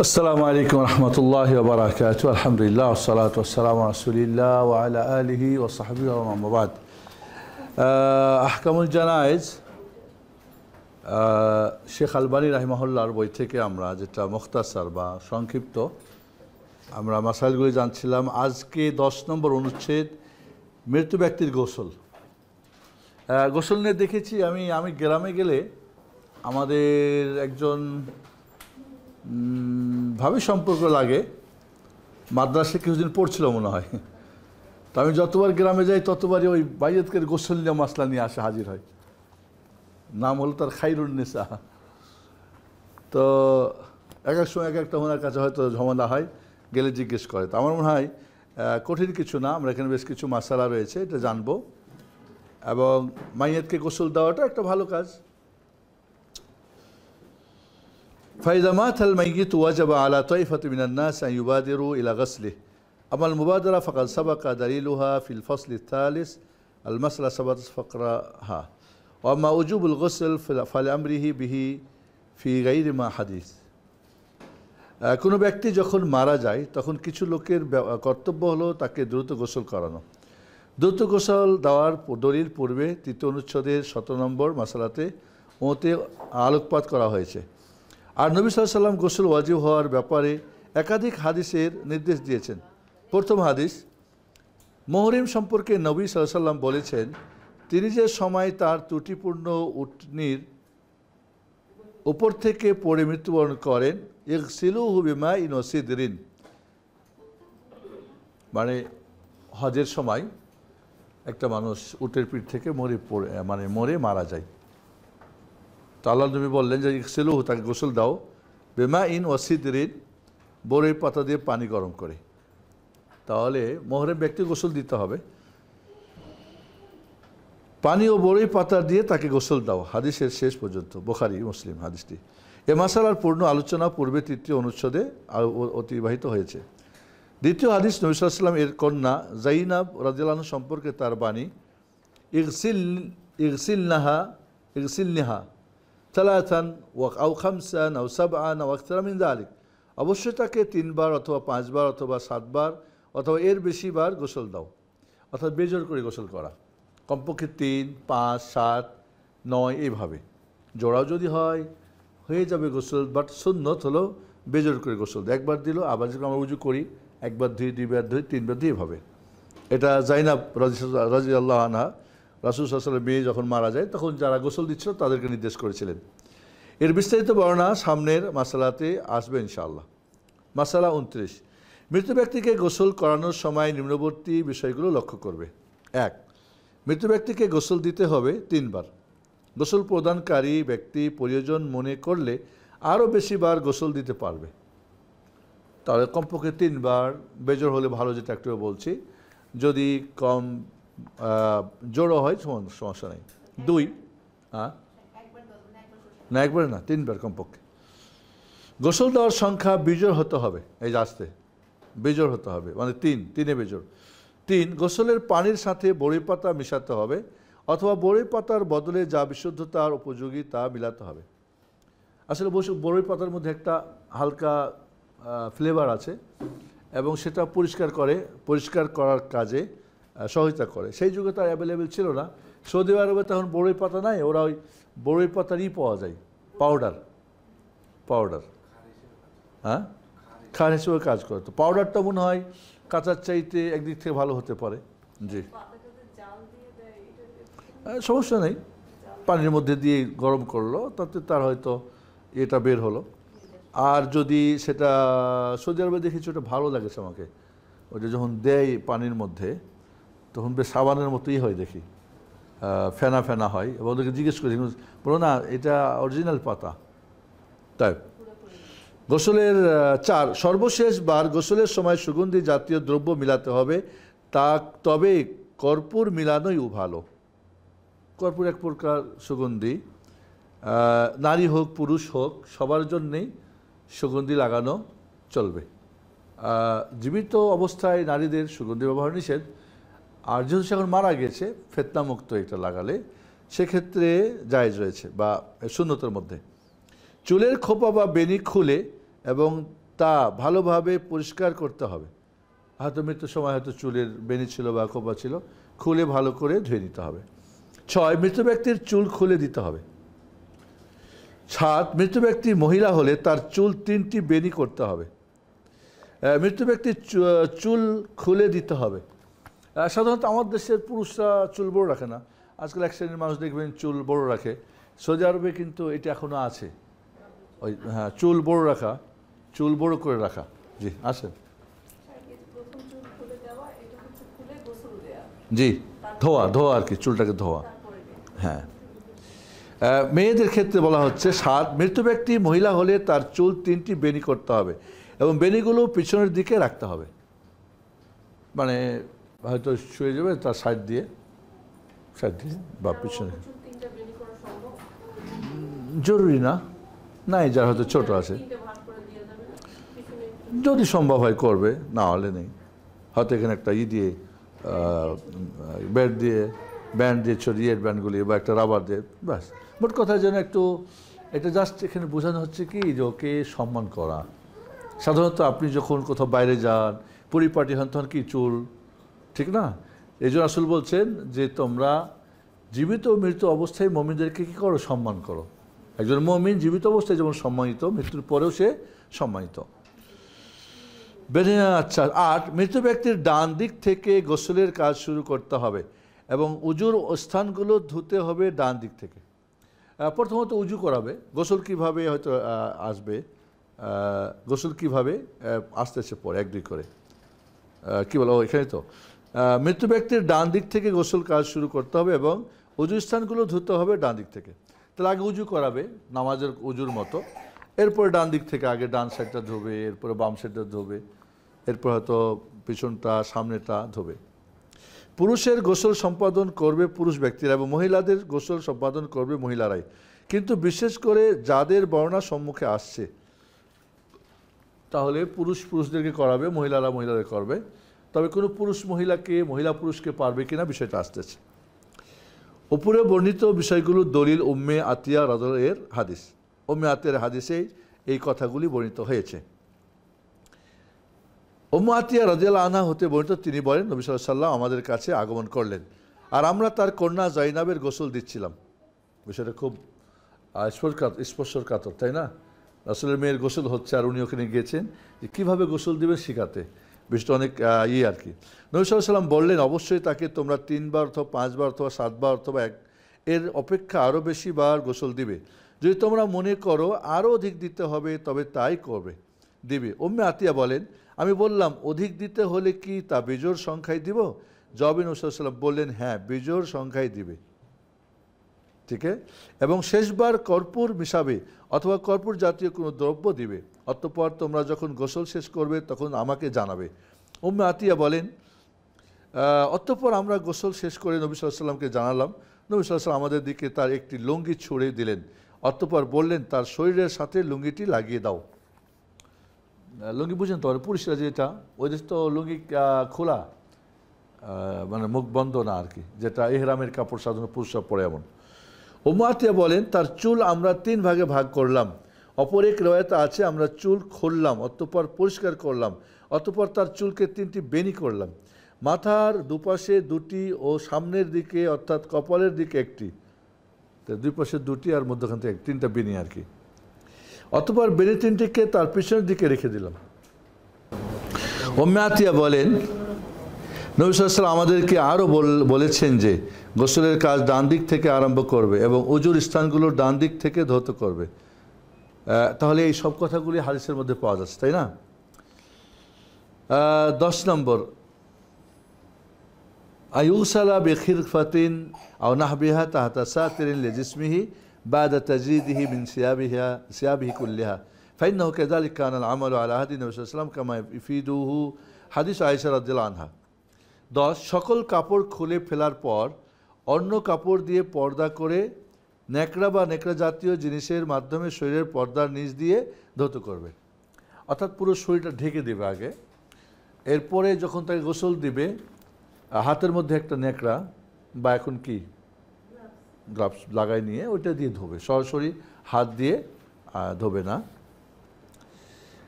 আসসালামু আলাইকুম রহমতুল্লাহি ওয়া বারাকাতুহু আলহামদুলিল্লাহ ওয়াসসালাতু ওয়াসসালামু আলা রাসূলিল্লাহ ওয়া আলা আলিহি ওয়া সাহবিহি ওয়া মান বাদ। আহকামুল জানায়েজ শেখ আলবানী রাহিমাহুল্লাহর বই থেকে আমরা যেটা মুখতাসার বা সংক্ষিপ্ত আমরা মাসাইলগুলি জানছিলাম। আজকে 10 নম্বর অনুচ্ছেদ মৃত ব্যক্তির গোসল। গোসল নিয়ে দেখেছি আমি গ্রামে গেলে আমাদের একজন ভাবে সম্পর্ক লাগে, মাদ্রাসায় কিছুদিন পড়ছিল মনে হয়। তো আমি যতবার গ্রামে যাই ততবারই ওই বাইয়াতকের গোসল নিয়ে মাসলা নিয়ে আসে হাজির হয়। নাম হলো তার খাইরুন্নেসা। তো এক এক সময় এক একটা ওনার কাছে হয়তো ঝামেলা হয়, গেলে জিজ্ঞেস করে। তো আমার মনে হয় কঠিন কিছু না, আমরা এখানে বেশ কিছু মাসালা রয়েছে, এটা জানবো। এবং মাইয়াতকে গোসল দেওয়াটা একটা ভালো কাজ। فإذا مات الميت وجب على طائفة من الناس أن يبادروا إلى غسله. أما المبادرة فقد سبق دليلها في الفصل الثالث، المسألة سبقت فقرها. وأما وجوب الغسل فلأمره به في غير ما حديث. কোনো ব্যক্তি যখন মারা যায় তখন কিছু লোকের কর্তব্য হলো তাকে দ্রুত গোসল করানো। দ্রুত গোসল দেওয়ার দলিল পূর্বে 3 অনুচ্ছেদের 17 নম্বর মাসালাতে ওতে আলোকপাত করা হয়েছে। আর নবী সাল্লাল্লাহু আলাইহি ওয়াসাল্লাম গোসল ওয়াজিব হওয়ার ব্যাপারে একাধিক হাদিসের নির্দেশ দিয়েছেন। প্রথম হাদিস, মুহরিম সম্পর্কে নবী সাল্লাল্লাহু আলাইহি ওয়াসাল্লাম বলেছেন, তিনি যে সময় তার ত্রুটিপূর্ণ উটনির উপর থেকে পড়ে মৃত্যুবরণ করেন, ইগসিলুহু বিমাইন ওয়া সিদরিন, মানে হজের সময় একটা মানুষ উটের পিঠ থেকে মরে মারা যায়। তো আল্লাহ নবী বললেন যে ইগসিলুহু, তাকে গোসল দাও, বিমাইন ওয়া সিদরিন, বরের পাতা দিয়ে পানি গরম করে। তাহলে মুহরিম ব্যক্তি গোসল দিতে হবে, পানি ও বরের পাতা দিয়ে তাকে গোসল দাও। হাদিসের শেষ পর্যন্ত, বুখারী মুসলিম হাদিসটি। এ মাসালার পূর্ণ আলোচনা পূর্বে 3 অনুচ্ছেদে অতিবাহিত হয়েছে। দ্বিতীয় হাদিস, নবী সাল্লাল্লাহু আলাইহি ওয়াসাল্লাম এর কন্যা যায়নাব রাদিয়াল্লাহু আনহা সম্পর্কে তার বাণী, ইগসিলনাহা সালাসান আও খামসান আও সাবআন আও আকসার মিন যালিক, অবশ্যই তাকে 3 বার অথবা 5 বার অথবা 7 বার অথবা এর বেশি বার গোসল দাও, অর্থাৎ বেজোর করে গোসল করা। কমপক্ষে 3, 5, 7, 9 এইভাবে। জোড়াও যদি হয় হয়ে যাবে গোসল, বাট সুন্নত হলো বেজোর করে গোসল। একবার দিল, আবার যখন আমরা উজু করি একবার ধুই, 2 বার ধুই, 3 বার ধুই, এভাবে। এটা যায়নাব রাদিয়াল্লাহু আনহা রাসূল সাল্লাল্লাহু আলাইহি ওয়াসাল্লাম বিয়ে যখন মারা যায় তখন যারা গোসল দিচ্ছিল তাদেরকে নির্দেশ করেছিলেন। এর বিস্তারিত বর্ণনা সামনের মাসালাতে আসবে ইনশাআল্লাহ। মাসালা 29, মৃত ব্যক্তিকে গোসল করানোর সময় নিম্নবর্তী বিষয়গুলো লক্ষ্য করবে। 1, মৃত ব্যক্তিকে গোসল দিতে হবে 3 বার। গোসল প্রদানকারী ব্যক্তি প্রয়োজন মনে করলে আরও বেশি বার গোসল দিতে পারবে। তাহলে কমপক্ষে 3 বার, বেজোর হলে ভালো, যেটা একটু বলছি। যদি কম জোড়ো হয় সমস্যা নেই। 2, না একবার না, 3 বার কমপক্ষে। গোসল দেওয়ার সংখ্যা বিজোড় হতে হবে, এই যে আসতে বেজোড় হতে হবে, মানে 3 বেজোড়। 3, গোসলের পানির সাথে বড়ি পাতা মিশাতে হবে অথবা বড়ি পাতার বদলে যা বিশুদ্ধতার উপযোগী তা মিলাতে হবে। আসলে বড়ি পাতার মধ্যে একটা হালকা ফ্লেভার আছে এবং সেটা পরিষ্কার করার কাজে সহায়তা করে। সেই যুগে তার অ্যাভেলেবেল ছিল না। সৌদি আরবে তখন বড়ই পাতা নাই, ওরা ওই বড়ই পাতারই পাওয়া যায়, পাউডার, হ্যাঁ, খার হিসেবে কাজ করে। তো পাউডারটা মনে হয় কাঁচার চাইতে একদিক থেকে ভালো হতে পারে। জি, সমস্যা নেই, পানির মধ্যে দিয়ে গরম করলো, তাতে তার হয়তো এটা বের হলো। আর যদি সেটা সৌদি আরবে দেখেছি, ওটা ভালো লাগেছে আমাকে, ওটা যখন দেয় পানির মধ্যে তখন বেশ সাবানের মতোই হয়, দেখি ফেনা ফেনা হয়। এবং ওদেরকে জিজ্ঞেস করি, বলো না এটা অরিজিনাল পাতা। তাই গোসলের 4, সর্বশেষ বার গোসলের সময় সুগন্ধি জাতীয় দ্রব্য মিলাতে হবে, তবে কর্পূর মিলানোই ভালো। কর্পূর এক প্রকার সুগন্ধি, নারী হোক পুরুষ হোক সবার জন্যেই সুগন্ধি লাগানো চলবে। জীবিত অবস্থায় নারীদের সুগন্ধি ব্যবহার নিষেধ। আর যেহেতু সে এখন মারা গেছে, ফেতনামুক্ত এটা লাগালে সেক্ষেত্রে জায়েজ রয়েছে বা সুন্নতের মধ্যে। চুলের খোপা বা বেনি খুলে এবং তা ভালোভাবে পরিষ্কার করতে হবে। হয়তো মৃত্যুর সময় হয়তো চুলের বেনি ছিল বা খোপা ছিল, খুলে ভালো করে ধুয়ে দিতে হবে। 6, মৃত ব্যক্তির চুল খুলে দিতে হবে। 7, মৃত ব্যক্তি মহিলা হলে তার চুল 3টি বেনি করতে হবে। মৃত ব্যক্তির চুল খুলে দিতে হবে। সাধারণত আমাদের দেশের পুরুষরা চুল বড় রাখে না, আজকাল এক শ্রেণীর মানুষ দেখবেন চুল বড় রাখে। সৌদি আরবে কিন্তু এটা এখনও আছে, ওই হ্যাঁ, চুল বড় রাখা, চুল বড় করে রাখা। জি আসেন। জি, ধোয়া ধোয়া আর কি, চুলটাকে ধোয়া। হ্যাঁ, মেয়েদের ক্ষেত্রে বলা হচ্ছে 7, মৃত ব্যক্তি মহিলা হলে তার চুল 3টি বেনি করতে হবে এবং বেনিগুলো পিছনের দিকে রাখতে হবে। মানে হয়তো শুয়ে যাবে তার সাইড দিয়ে বা পিছনে। জরুরি না, নাই যার হয়তো ছোট আছে, যদি সম্ভব হয় করবে, না হলে নেই। হয়তো এখানে একটা দিয়ে ব্যান্ড দিয়ে ছড়িয়ে ব্যান্ডগুলি বা একটা রাবার দিয়ে, ব্যাস। মোট কথা যেন একটু এটা জাস্ট এখানে বোঝানো হচ্ছে কি যে ওকে সম্মান করা। সাধারণত আপনি যখন কোথাও বাইরে যান, পরিপাটি হন, তখন কি চুল, ঠিক না? এই জন্য রাসূল বলছেন যে তোমরা জীবিত ও মৃত অবস্থায় মুমিনদেরকে কী করো? সম্মান করো। একজন মুমিন জীবিত অবস্থায় যেমন সম্মানিত, মৃত্যুর পরেও সে সম্মানিত। আচ্ছা, 8, মৃত ব্যক্তির ডান দিক থেকে গোসলের কাজ শুরু করতে হবে এবং উজুর স্থানগুলো ধুতে হবে ডান দিক থেকে। প্রথমত উজু করাবে। গোসল কিভাবে হয়তো আসবে, গোসল কিভাবে আসতেছে পরে 1-2 করে, কী বলো এখানে তো মৃত ব্যক্তির ডান দিক থেকে গোসল কাজ শুরু করতে হবে এবং উজু স্থানগুলো ধুতে হবে ডান দিক থেকে। তাহলে আগে উজু করাবে নামাজের উজুর মতো, এরপরে ডান দিক থেকে আগে ডান সাইডটা ধোবে, এরপরে বাম সাইডটা ধোবে, এরপর হয়তো পিছনটা সামনেটা ধোবে। পুরুষের গোসল সম্পাদন করবে পুরুষ ব্যক্তিরা এবং মহিলাদের গোসল সম্পাদন করবে মহিলারাই, কিন্তু বিশেষ করে যাদের বর্ণনা সম্মুখে আসছে, তাহলে পুরুষদেরকে করাবে, মহিলাদের করবে। তবে কোনো মহিলা পুরুষকে পারবে কিনা বিষয়টা আসতেছে। উপরে বর্ণিত বিষয়গুলো দলিল উম্মে আতিয়া রাদিয়াল্লাহু এর হাদিস। উম্মে আতিয়ার হাদিসে এই কথাগুলি বর্ণিত হয়েছে। উম্মে আতিয়া রাদিয়াল্লাহু আনহা হতে বর্ণিত, তিনি বলেন নবী সাল্লাল্লাহু আলাইহি ওয়াসাল্লাম আমাদের কাছে আগমন করলেন আর আমরা তার কন্যা জাইনাবের গোসল দিচ্ছিলাম। বিষয়টা খুব স্পর্শকাতর, তাই না? রাসূলের মেয়ের গোসল হচ্ছে আর উনি ওখানে গিয়েছেন যে কীভাবে গোসল দেবেন শেখাতে। বিষয়টা অনেক আর কি। নবী সাল্লাল্লাহু আলাইহি ওয়াসাল্লাম বললেন, অবশ্যই তাকে তোমরা 3 বার অথবা 5 বার অথবা 7 বার অথবা এর অপেক্ষা আরও বেশি বার গোসল দিবে। যদি তোমরা মনে করো আরও অধিক দিতে হবে তবে তাই দিবে। উম্মে আতিয়া বলেন, আমি বললাম, অধিক দিতে হলে কি তা বেজোড় সংখ্যায় দিব? জবাবে নবী সাল্লাল্লাহু আলাইহি ওয়াসাল্লাম বললেন, হ্যাঁ, বেজোড় সংখ্যায় দিবে। ঠিক আছে? এবং শেষবার কর্পূর মিশাবে অথবা কর্পূর জাতীয় কোনো দ্রব্য দিবে। অতঃপর তোমরা যখন গোসল শেষ করবে তখন আমাকে জানাবে। উম্মে আতিয়া বলেন, অতঃপর আমরা গোসল শেষ করে নবী সাল্লাল্লাহু আলাইহি ওয়াসাল্লামকে জানালাম। নবী সাল্লাল্লাহু আলাইহি ওয়াসাল্লাম আমাদের দিকে তার একটি লুঙ্গি ছুঁড়ে দিলেন। অতঃপর বললেন, তার শরীরের সাথে লুঙ্গিটি লাগিয়ে দাও। লুঙ্গি বুঝেন তো, পুরুষরা যেটা, ওই দেশ তো লুঙ্গি খোলা, মানে মুখ বন্ধ না আর কি, যেটা ইহরামের কাপড় সাধারণত পুরুষরা পরে এমন। উম্মে আতিয়া বলেন, তার চুল আমরা 3 ভাগে ভাগ করলাম। অপর এক রিওয়ায়াতে আছে আমরা চুল খুললাম, অতঃপর পরিষ্কার করলাম, অতঃপর তার চুলকে 3টি বেনি করলাম, মাথার দুপাশে 2টি ও সামনের দিকে অর্থাৎ কপালের দিকে 1টি, দুই পাশে 2টি আর মধ্যখান থেকে 3টা বেনি আর কি। অতঃপর বেনি 3টিকে তার পিছনের দিকে রেখে দিলাম। উম্মে আতিয়া বলেন, নবী সাল্লাল্লাহু আলাইহি ওয়াসাল্লাম আমাদেরকে আরও বলেছেন যে গোসলের কাজ ডান দিক থেকে আরম্ভ করবে এবং উজুর স্থানগুলো ডান দিক থেকে ধৌত করবে। তাহলে এই সব কথাগুলি হাদিসের মধ্যে পাওয়া যাচ্ছে, তাই না? 10 নম্বর, আয়ুসালা বিখিরফাতিন আও নাহবিহা তাহতা সাতিরিন লিজিসমিহি বাদা তাজরিদিহি মিন সিয়াবিহি কুল্লিহা ফাইন্নাহু কাযালিকা কানা আল-আমালু আলা হাদি নবী সাল্লাল্লাহু আলাইহি ওয়াসাল্লাম কামা ইফিদুহু হাদিস আয়েশা রাদিয়াল্লাহু আনহা। 10, সকল কাপড় খুলে ফেলার পর অন্য কাপড় দিয়ে পর্দা করে ন্যাকড়া বা ন্যাকড়া জাতীয় জিনিসের মাধ্যমে শরীরের পর্দার নিচ দিয়ে ধৌত করবে। অর্থাৎ পুরো শরীরটা ঢেকে দেবে আগে, এরপরে যখন তাকে গোসল দিবে হাতের মধ্যে একটা ন্যাকড়া বা এখন কি গ্লাভস লাগাই নিয়ে ওইটা দিয়ে ধোবে, সরাসরি হাত দিয়ে ধোবে না।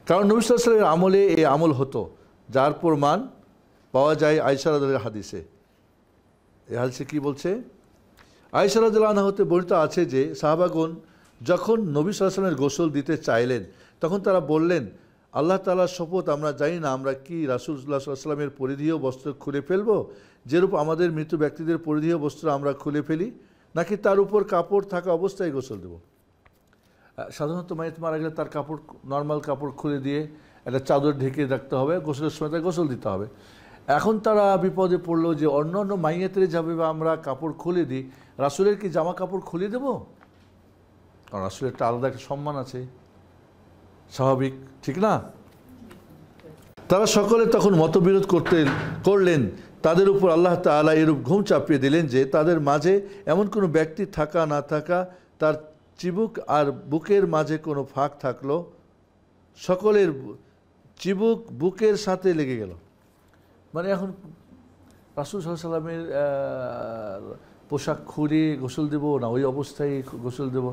কারণ নবী সাল্লাল্লাহু আলাইহি ওয়াসাল্লামের আমলে এই আমল হতো, যার প্রমাণ পাওয়া যায় আয়েশা রাদিয়াল্লাহু হাদিসে। এই হাদিসে কি বলছে? আয়েশা রাদিয়াল্লাহু আনহা হতে বর্ণিত আছে যে সাহাবাগণ যখন নবী সাল্লাল্লাহু আলাইহি ওয়াসাল্লামের গোসল দিতে চাইলেন, তখন তারা বললেন, আল্লাহ তাআলার শপথ, আমরা জানি না আমরা কি রাসূলুল্লাহ সাল্লাল্লাহু আলাইহি ওয়াসাল্লামের পরিধেয় বস্ত্র খুলে ফেলবো, যেরূপ আমাদের মৃত ব্যক্তিদের পরিধেয় বস্ত্র আমরা খুলে ফেলি, নাকি তার উপর কাপড় থাকা অবস্থায় গোসল দেব। সাধারণত মাইত মারা গেলে তার কাপড়, নর্মাল কাপড় খুলে দিয়ে একটা চাদর ঢেকে রাখতে হবে, গোসলের সময় তাকে গোসল দিতে হবে। এখন তারা বিপদে পড়লো যে অন্য অন্য মাইয়াতের যাবে বা আমরা কাপড় খুলে দিই, রাসূলের কি জামা কাপড় খুলে দেব? কারণ রাসূলের একটা আলাদা একটা সম্মান আছে, স্বাভাবিক, ঠিক না? তারা সকলে তখন মতবিরোধ করলেন। তাদের উপর আল্লাহ তাআলা এরূপ ঘুম চাপিয়ে দিলেন যে তাদের মাঝে এমন কোনো ব্যক্তি থাকা না থাকা, তার চিবুক আর বুকের মাঝে কোনো ফাঁক থাকলো, সকলের চিবুক বুকের সাথে লেগে গেল। মানে এখন রাসূল সাল্লাল্লাহু আলাইহি ওয়াসাল্লামের পোশাক খুলে গোসল দেব না ওই অবস্থায় গোসল দেব,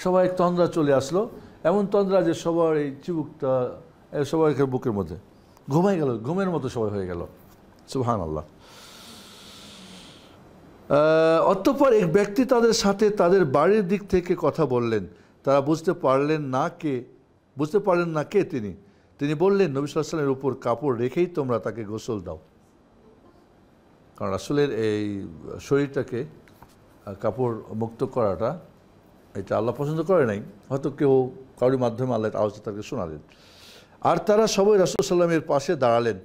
সবাই তন্দ্রা চলে আসলো। এমন তন্দ্রা যে সবার এই চিবুকটা সবাই বুকের মধ্যে ঘুমাই গেল, ঘুমের মতো সবাই হয়ে গেল। সুবহানাল্লাহ। অতঃপর এক ব্যক্তি তাদের সাথে তাদের বাড়ির দিক থেকে কথা বললেন। তারা বুঝতে পারলেন না কে তিনি বললেন, নবী সাল্লাল্লাহু আলাইহি ওয়াসাল্লামের উপর কাপড় রেখেই তোমরা তাকে গোসল দাও। কারণ রাসূলের এই শরীরটাকে কাপড় মুক্ত করাটা, এটা আল্লাহ পছন্দ করে নাই, হয়তো কেউ কারোর মাধ্যমে আল্লাহ আওয়াজ তাকে শোনালেন। আর তারা সবাই রাসূল সাল্লাল্লাহু আলাইহি ওয়াসাল্লামের পাশে দাঁড়ালেন।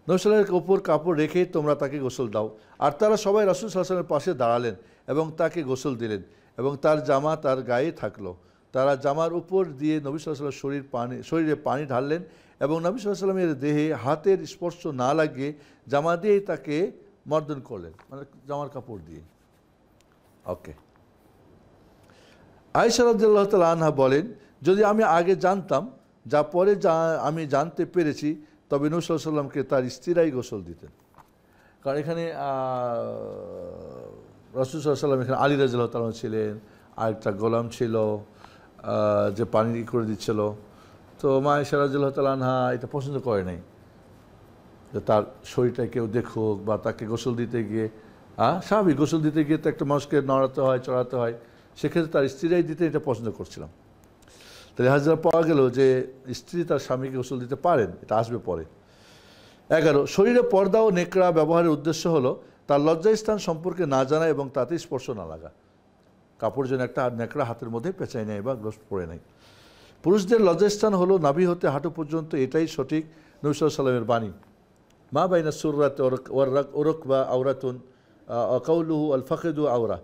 নবী সাল্লাল্লাহু আলাইহি ওয়াসাল্লামের উপর কাপড় রেখেই তোমরা তাকে গোসল দাও। আর তারা সবাই রাসূল সাল্লাল্লাহু আলাইহি ওয়াসাল্লামের পাশে দাঁড়ালেন এবং তাকে গোসল দিলেন, এবং তার জামা তার গায়ে থাকলো। তারা জামার উপর দিয়ে নবী সাল্লাল্লাহু আলাইহি ওয়াসাল্লামের শরীরে পানি ঢাললেন এবং নবী সাল্লাল্লাহু আলাইহি ওয়াসাল্লামের দেহে হাতের স্পর্শ না লাগিয়ে জামা দিয়েই তাকে মর্দন করলেন, মানে জামার কাপড় দিয়ে। ওকে। আয়েশা রাদিয়াল্লাহু তাআলা আনহা বলেন, যদি আমি আগে জানতাম যা পরে আমি জানতে পেরেছি, তবে নবী সাল্লাল্লাহু আলাইহি ওয়াসাল্লামকে তার স্ত্রীরাই গোসল দিতেন। কারণ এখানে রাসূল সাল্লাল্লাহু আলাইহি ওয়াসাল্লাম, এখানে আলী রাদিয়াল্লাহু তাআলা ছিলেন, আরেকটা গোলাম ছিল যে পানি করে দিচ্ছিল। তো মা আয়েশা রাদিয়াল্লাহু তাআলা আনহা এটা পছন্দ করে নাই যে তার শরীরটা কেউ দেখুক, বা তাকে গোসল দিতে গিয়ে স্বাভাবিক গোসল দিতে গিয়ে তো একটা মানুষকে নড়াতে হয়, চড়াতে হয়, সেক্ষেত্রে তার স্ত্রীরাই দিতে এটা পছন্দ করছিলাম। তাহলে হাজরা পাওয়া গেল যে স্ত্রী তার স্বামীকে গোসল দিতে পারেন, এটা আসবে পরে। 11, শরীরে পর্দা ও নেকড়া ব্যবহারের উদ্দেশ্য হলো তার লজ্জাস্থান সম্পর্কে না জানা এবং তাতে স্পর্শ না লাগা। কাপড় যেন একটা নেকড়া হাতের মধ্যে পেঁচাই নেয় বা গ্রস্ত পড়ে নেয়। পুরুষদের লজ্জাস্থান হলো নাভি হতে হাঁটু পর্যন্ত, এটাই সঠিক নবী সাল্লাল্লাহু আলাইহি ওয়াসাল্লামের বাণী। মা বাইনা সুররাত ওরকবা আওরাতুন কাউলুহু আল ফাখিদু আওরা,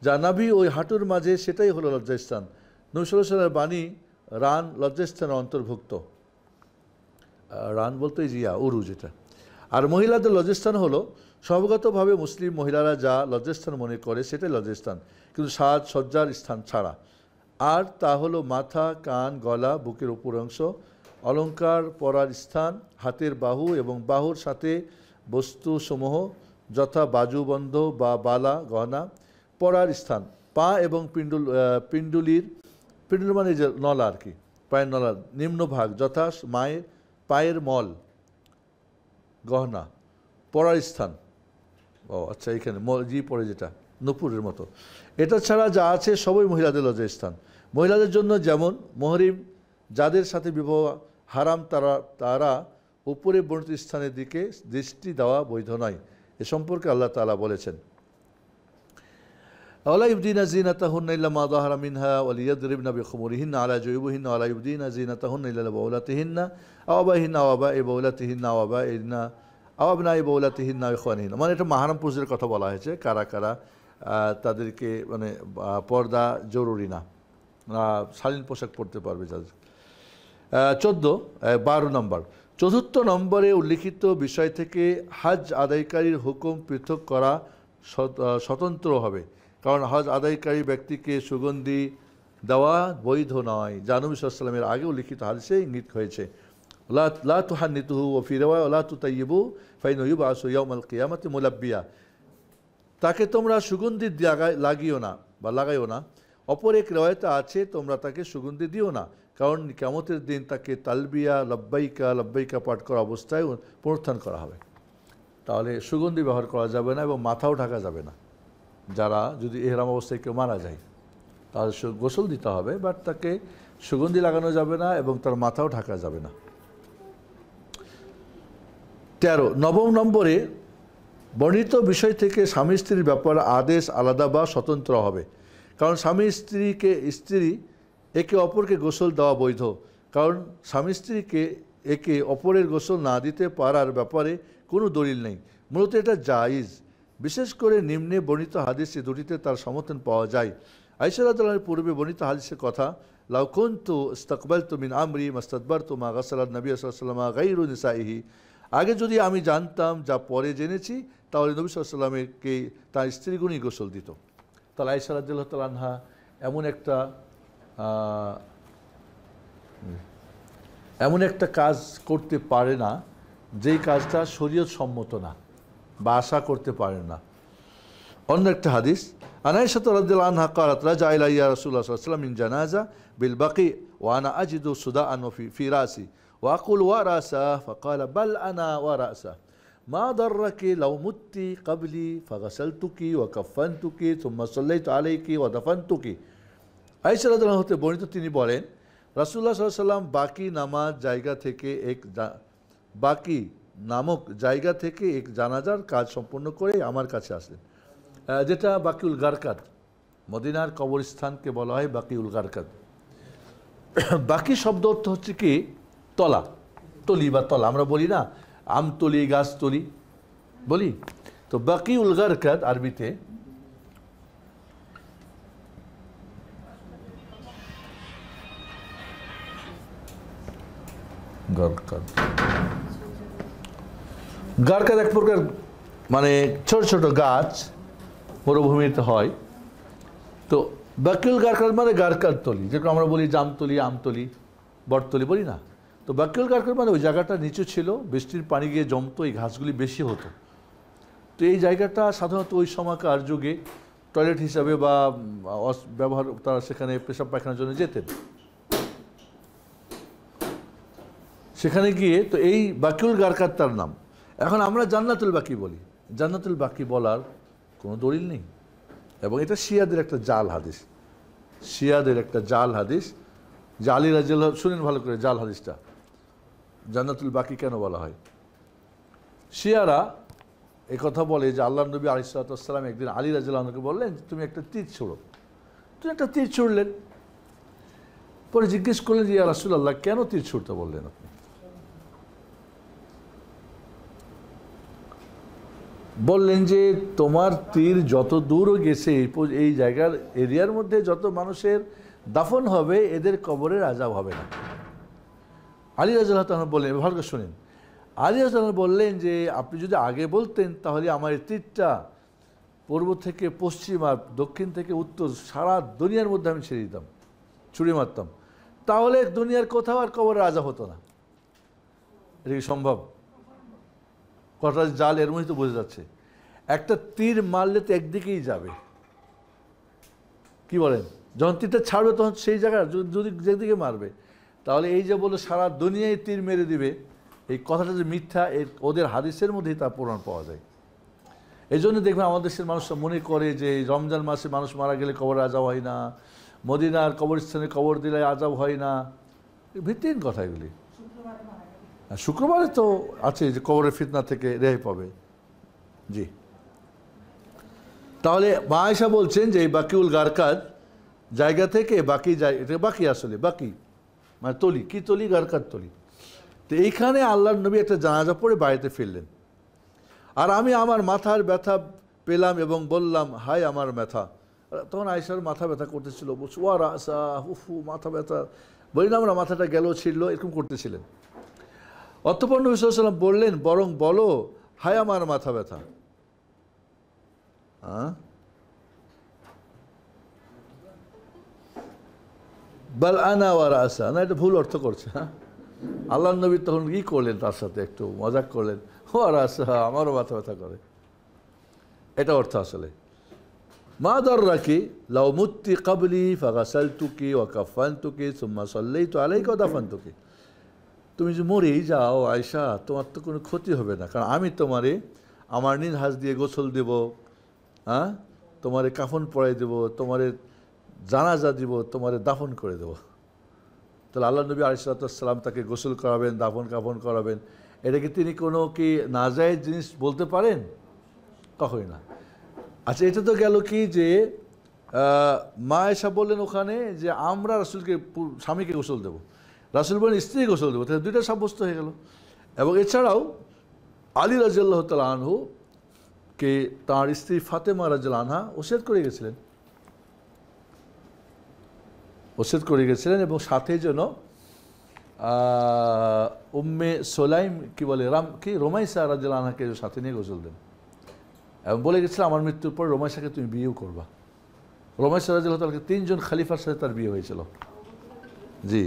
যা নাভি ওই হাঁটুর মাঝে সেটাই হলো লজ্জাস্থান। নবী সাল্লাল্লাহু আলাইহি ওয়াসাল্লামের বাণী, রান লজ্জাস্থানের অন্তর্ভুক্ত। রান বলতে জিয়া উরু যেটা। আর মহিলাদের লজ্জাস্থান হলো স্বভাবগতভাবে মুসলিম মহিলারা যা লজ্জাস্থান মনে করে সেটাই লজ্জাস্থান, কিন্তু সাজ সজ্জার স্থান ছাড়া। আর তা হলো মাথা, কান, গলা, বুকের উপর অংশ, অলঙ্কার পরার স্থান, হাতের বাহু এবং বাহুর সাথে বস্তুসমূহ যথা বাজুবন্ধ বা বালা গহনা পরার স্থান, পা এবং পিণ্ডুল মানে যে নলা আর কি, পায়ের নলার নিম্নভাগ যথা পায়ের মল, গহনা পরার স্থান। ও আচ্ছা, এখানে জি পড়ে যেটা নূপুরের মতো। এটা ছাড়া যা আছে সবই মহিলাদের লজ্জার স্থান। মহিলাদের জন্য যেমন মুহরিম যাদের সাথে বিবাহ হারাম, তারা উপরে বর্ণিত স্থানের দিকে দৃষ্টি দেওয়া বৈধ নয়। এ সম্পর্কে আল্লাহ তাআলা বলেছেন, ওয়ালা ইবদিনা যিনাতাহুন্না ইল্লা মা যাহারা মিনহা ওয়ালিয়াদরিবনা বিখুমুরিহিন্না আলা জুয়ুবিহিন্না ওয়ালা ইবদিনা যিনাতাহুন্না ইল্লা লিবাউলাতিহিন্না আও আবাইহিন্না আও আবাই বাউলাতিহিন্না আও আবাইনা আও আবনাই বাউলাতিহিন্না ওয়া ইখওয়ানিহিন্না। মানে এটা মাহরাম পুরুষদের কথা বলা হয়েছে, কারা কারা তাদেরকে মানে পর্দা জরুরি না, শালীন পোশাক পরতে পারবে যাদের। 12 নম্বর, চতুর্থ নম্বরে উল্লিখিত বিষয় থেকে হজ আদায়কারীর হুকুম পৃথক করা স্বতন্ত্র হবে, কারণ হজ আদায়কারী ব্যক্তিকে সুগন্ধি দেওয়া বৈধ নয়, যা নবী সাল্লাল্লাহু আলাইহি ওয়াসাল্লামের আগে উল্লিখিত হাদিসে ইঙ্গিত হয়েছে। লা তুহান্নিতুহু ওয়া ফি রিওয়ায়া লা তুতাইয়িবু ফাইনাহু ইউবআসু ইয়াউমাল কিয়ামাতি মুলাব্বিয়া, তাকে তোমরা সুগন্ধি লাগাইও না। অপর এক রিওয়ায়াতে আছে তোমরা তাকে সুগন্ধি দিও না, কারণ কিয়ামতের দিন তাকে তালবিয়া লব্বাইকা লব্বাইকা পাঠ করা অবস্থায় পুনরুত্থান করা হবে। তাহলে সুগন্ধি ব্যবহার করা যাবে না এবং মাথাও ঢাকা যাবে না। যারা যদি ইহরাম অবস্থায় কেউ মারা যায় তাহলে গোসল দিতে হবে, বাট তাকে সুগন্ধি লাগানো যাবে না এবং তার মাথাও ঢাকা যাবে না। 13 নবম নম্বরে বর্ণিত বিষয় থেকে স্বামী স্ত্রীর ব্যাপারে আদেশ আলাদা বা স্বতন্ত্র হবে। কারণ স্বামী স্ত্রী একে অপরকে গোসল দেওয়া বৈধ, কারণ স্বামী স্ত্রীকে একে অপরের গোসল না দিতে পারার ব্যাপারে কোনো দলিল নেই। মূলত এটা জায়েজ, বিশেষ করে নিম্নে বর্ণিত হাদিসে দুটিতে তার সমর্থন পাওয়া যায়। আয়েশা রাদিয়াল্লাহু আনহার পূর্বে বর্ণিত হাদিসের কথা, লাউ কুনতু ইস্তাকবালতু মিন আমরি মাস্তাদবারতু মা গাসালাত নবী সাল্লাল্লাহু আলাইহি ওয়াসাল্লাম গায়রু নিসাইহি। আগে যদি আমি জানতাম যা পরে জেনেছি তাহলে নবী সাল্লাল্লাহু আলাইহি ওয়াসাল্লামকে তার স্ত্রীগুণই গোসল দিত। তাহলে আয়েশা রাদিয়াল্লাহু তাআলা আনহা এমন একটা কাজ করতে পারে না যেই কাজটা শরীয়ত সম্মত না বা আশা করতে পারে না। অন্য একটা হাদিস, আয়েশা রাদিয়াল্লাহু আনহা قالت رجع الي رسول الله صلى الله عليه وسلم من جنازه بالبقيع وانا اجد صداء في راسي واقول وراسه فقال بل انا وراسه ما ضرك لو مت قبلي فغسلتك وكفنتك ثم صليت عليك ودفنتك। আয়েশা রাদিয়াল্লাহু আনহা হতে বর্ণিত, তিনি বলেন রাসূলুল্লাহ সাল্লাল্লাহু আলাইহি ওয়াসাল্লাম বাকি নামক জায়গা থেকে এক জানাজার কাজ সম্পন্ন করে আমার কাছে আসলেন, যেটা বাকিউল গারকাদ, মদিনার কবরস্থানকে বলা হয় বাকিউল গারকাদ। বাকি শব্দ অর্থ হচ্ছে কি তলা, তলি বা তলা, আমরা বলি না আমতলি গাছতলি বলি, তো বাকিউল গারকাদ আরবিতে গারকাদ এক প্রকার মানে ছোট ছোট গাছ মরুভূমিতে হয়। তো বাকিউল গারকাদ মানে গারকাদ তলি, যেরকম আমরা বলি জামতলি আমতলি বটতলি বলি না। তো বাকিউল গারকাদ মানে ওই জায়গাটা নিচু ছিল, বৃষ্টির পানি গিয়ে জমতো, এই ঘাসগুলি বেশি হতো। তো এই জায়গাটা সাধারণত ওই সময়কার যুগে টয়লেট হিসাবে বা ব্যবহার, তারা সেখানে পেশাব পায়খানার জন্য যেতেন। সেখানে গিয়ে তো এই বাকিউল গারকাদ তার নাম। এখন আমরা জান্নাতুল বাকি বলি, জান্নাতুল বাকি বলার কোনো দলিল নেই এবং এটা শিয়াদের একটা জাল হাদিস, শিয়াদের একটা জাল হাদিস। যে আলী রাদিয়াল্লাহু, শুনেন ভালো করে জাল হাদিসটা, জান্নাতুল বাকি কেন বলা হয়। শিয়ারা কথা বলে যে আল্লাহর নবী আলাইহিস সালাতু ওয়াস সালাম একদিন আলী রাদিয়াল্লাহু আনহুকে বললেন তুমি একটা তীর ছোড়ো, তুমি একটা তীর ছুড়লেন। পরে জিজ্ঞেস করলেন যে ইয়া রাসূলুল্লাহ কেন তীর ছুড়তে বললেন আপনি? বললেন যে তোমার তীর যত দূরও গেছে এই জায়গার এরিয়ার মধ্যে যত মানুষের দাফন হবে এদের কবরের আযাব হবে না। আলী রাদিয়াল্লাহু তাআলা বললেন, ভালো করে শুনেন, আলী রাদিয়াল্লাহু তাআলা বললেন যে আপনি যদি আগে বলতেন তাহলে আমার এই তীরটা পূর্ব থেকে পশ্চিম আর দক্ষিণ থেকে উত্তর সারা দুনিয়ার মধ্যে আমি ছেড়ে দিতাম, ছুরি মারতাম, তাহলে দুনিয়ার কোথাও আর কবরের আযাব হতো না। এটা কি সম্ভব? কথাটা জাল এর মধ্যে তো বোঝা যাচ্ছে। একটা তীর মারলে তো একদিকেই যাবে, কি বলেন? যখন তীরটা ছাড়বে তখন সেই জায়গা যদি যেদিকে মারবে, তাহলে এই যে বলে সারা দুনিয়ায় তীর মেরে দিবে, এই কথাটা যে মিথ্যা, ওদের হাদিসের মধ্যেই তার প্রমাণ পাওয়া যায়। এই জন্য দেখবেন আমাদের দেশের মানুষরা মনে করে যে রমজান মাসে মানুষ মারা গেলে কবরে আযাব হয় না, মদিনার কবরস্থানে কবর দিলে আযাব হয় না, ভিত্তিহীন কথা এগুলি। শুক্রবারে তো আছে যে কবরের ফিতনা থেকে রেহাই পাবে। জি, তাহলে মা আয়েশা বলছেন যে এই বাকিউল গারকাদ জায়গা থেকে এটা বাকি, আসলে বাকি মানে তলি, কি তলি? গারকাদ তলি। তো এইখানে আল্লাহর নবী একটা জানাজা পড়ে বাড়িতে ফিরলেন, আর আমি আমার মাথার ব্যথা পেলাম এবং বললাম হায় আমার ব্যথা। তখন আয়েশার মাথা ব্যথা করতেছিল, বলছে ওয়া রাসা, উফু মাথা ব্যথা, বলি না আমরা মাথাটা গেল ছিড়ল, এরকম করতেছিলেন। অতঃপর নবী সাল্লাল্লাহু আলাইহি ওয়াসাল্লাম বললেন বরং বলো হায় আমার মাথা ব্যথা। বাল আনা ওয়া রাসা, না এটা ভুল অর্থ করছে। আল্লাহর নবী তখন কি করলেন, তার সাথে একটু মজাক করলেন, ওয়া রাসা আমারও মাথা ব্যথা করে, এটা অর্থ আসলে। মা দাররাকি লাউ মুত্তি ক্বাবলি ফাগাসালতুকি ওয়া কাফফানতুকি সুম্মা সাল্লাইতু আলাইকা ওয়া দাফানতুকি। তুমি যে মরেই যাও আয়েশা, তোমার তো কোনো ক্ষতি হবে না, কারণ আমি তোমারে আমার নিজ হাত দিয়ে গোসল দেব, হ্যাঁ, তোমারে কাফন পরাই দেব, তোমারে জানাজা দিব, তোমারে দাফন করে দেব। তাহলে আল্লাহ নবী আলাইহিস সালাম তাকে গোসল করাবেন, দাফন কাফন করাবেন, এটা কি তিনি কোনো কি নাজায়েজ জিনিস বলতে পারেন? কখনই না। আচ্ছা, এটা তো গেল কি যে মা আয়েশা বললেন ওখানে যে আমরা রাসূলকে স্বামীকে গোসল দেব, রাসূল বলেন স্ত্রী গোসল দেবো, তাহলে দুইটা সাব্যস্ত হয়ে গেল। এবং এছাড়াও আলী রাদিয়াল্লাহু তাআলা আনহু কে তাঁর স্ত্রী ফাতেমা রাদিয়াল্লাহু আনহা ওসিয়ত করে গেছিলেন, ওসিয়ত করে গেছিলেন, এবং সাথে যেন উম্মে সোলাইম কি বলে রোমাইসা রাদিয়াল্লাহু আনহাকে সাথে নিয়ে গোসল দেন, এবং বলে গেছিলেন আমার মৃত্যুর পর রোমাইসাকে তুমি বিয়েও করবা। রোমাইসা রাদিয়াল্লাহু তাআলা 3 জন খলিফার সাথে তার বিয়ে হয়েছিল। জি,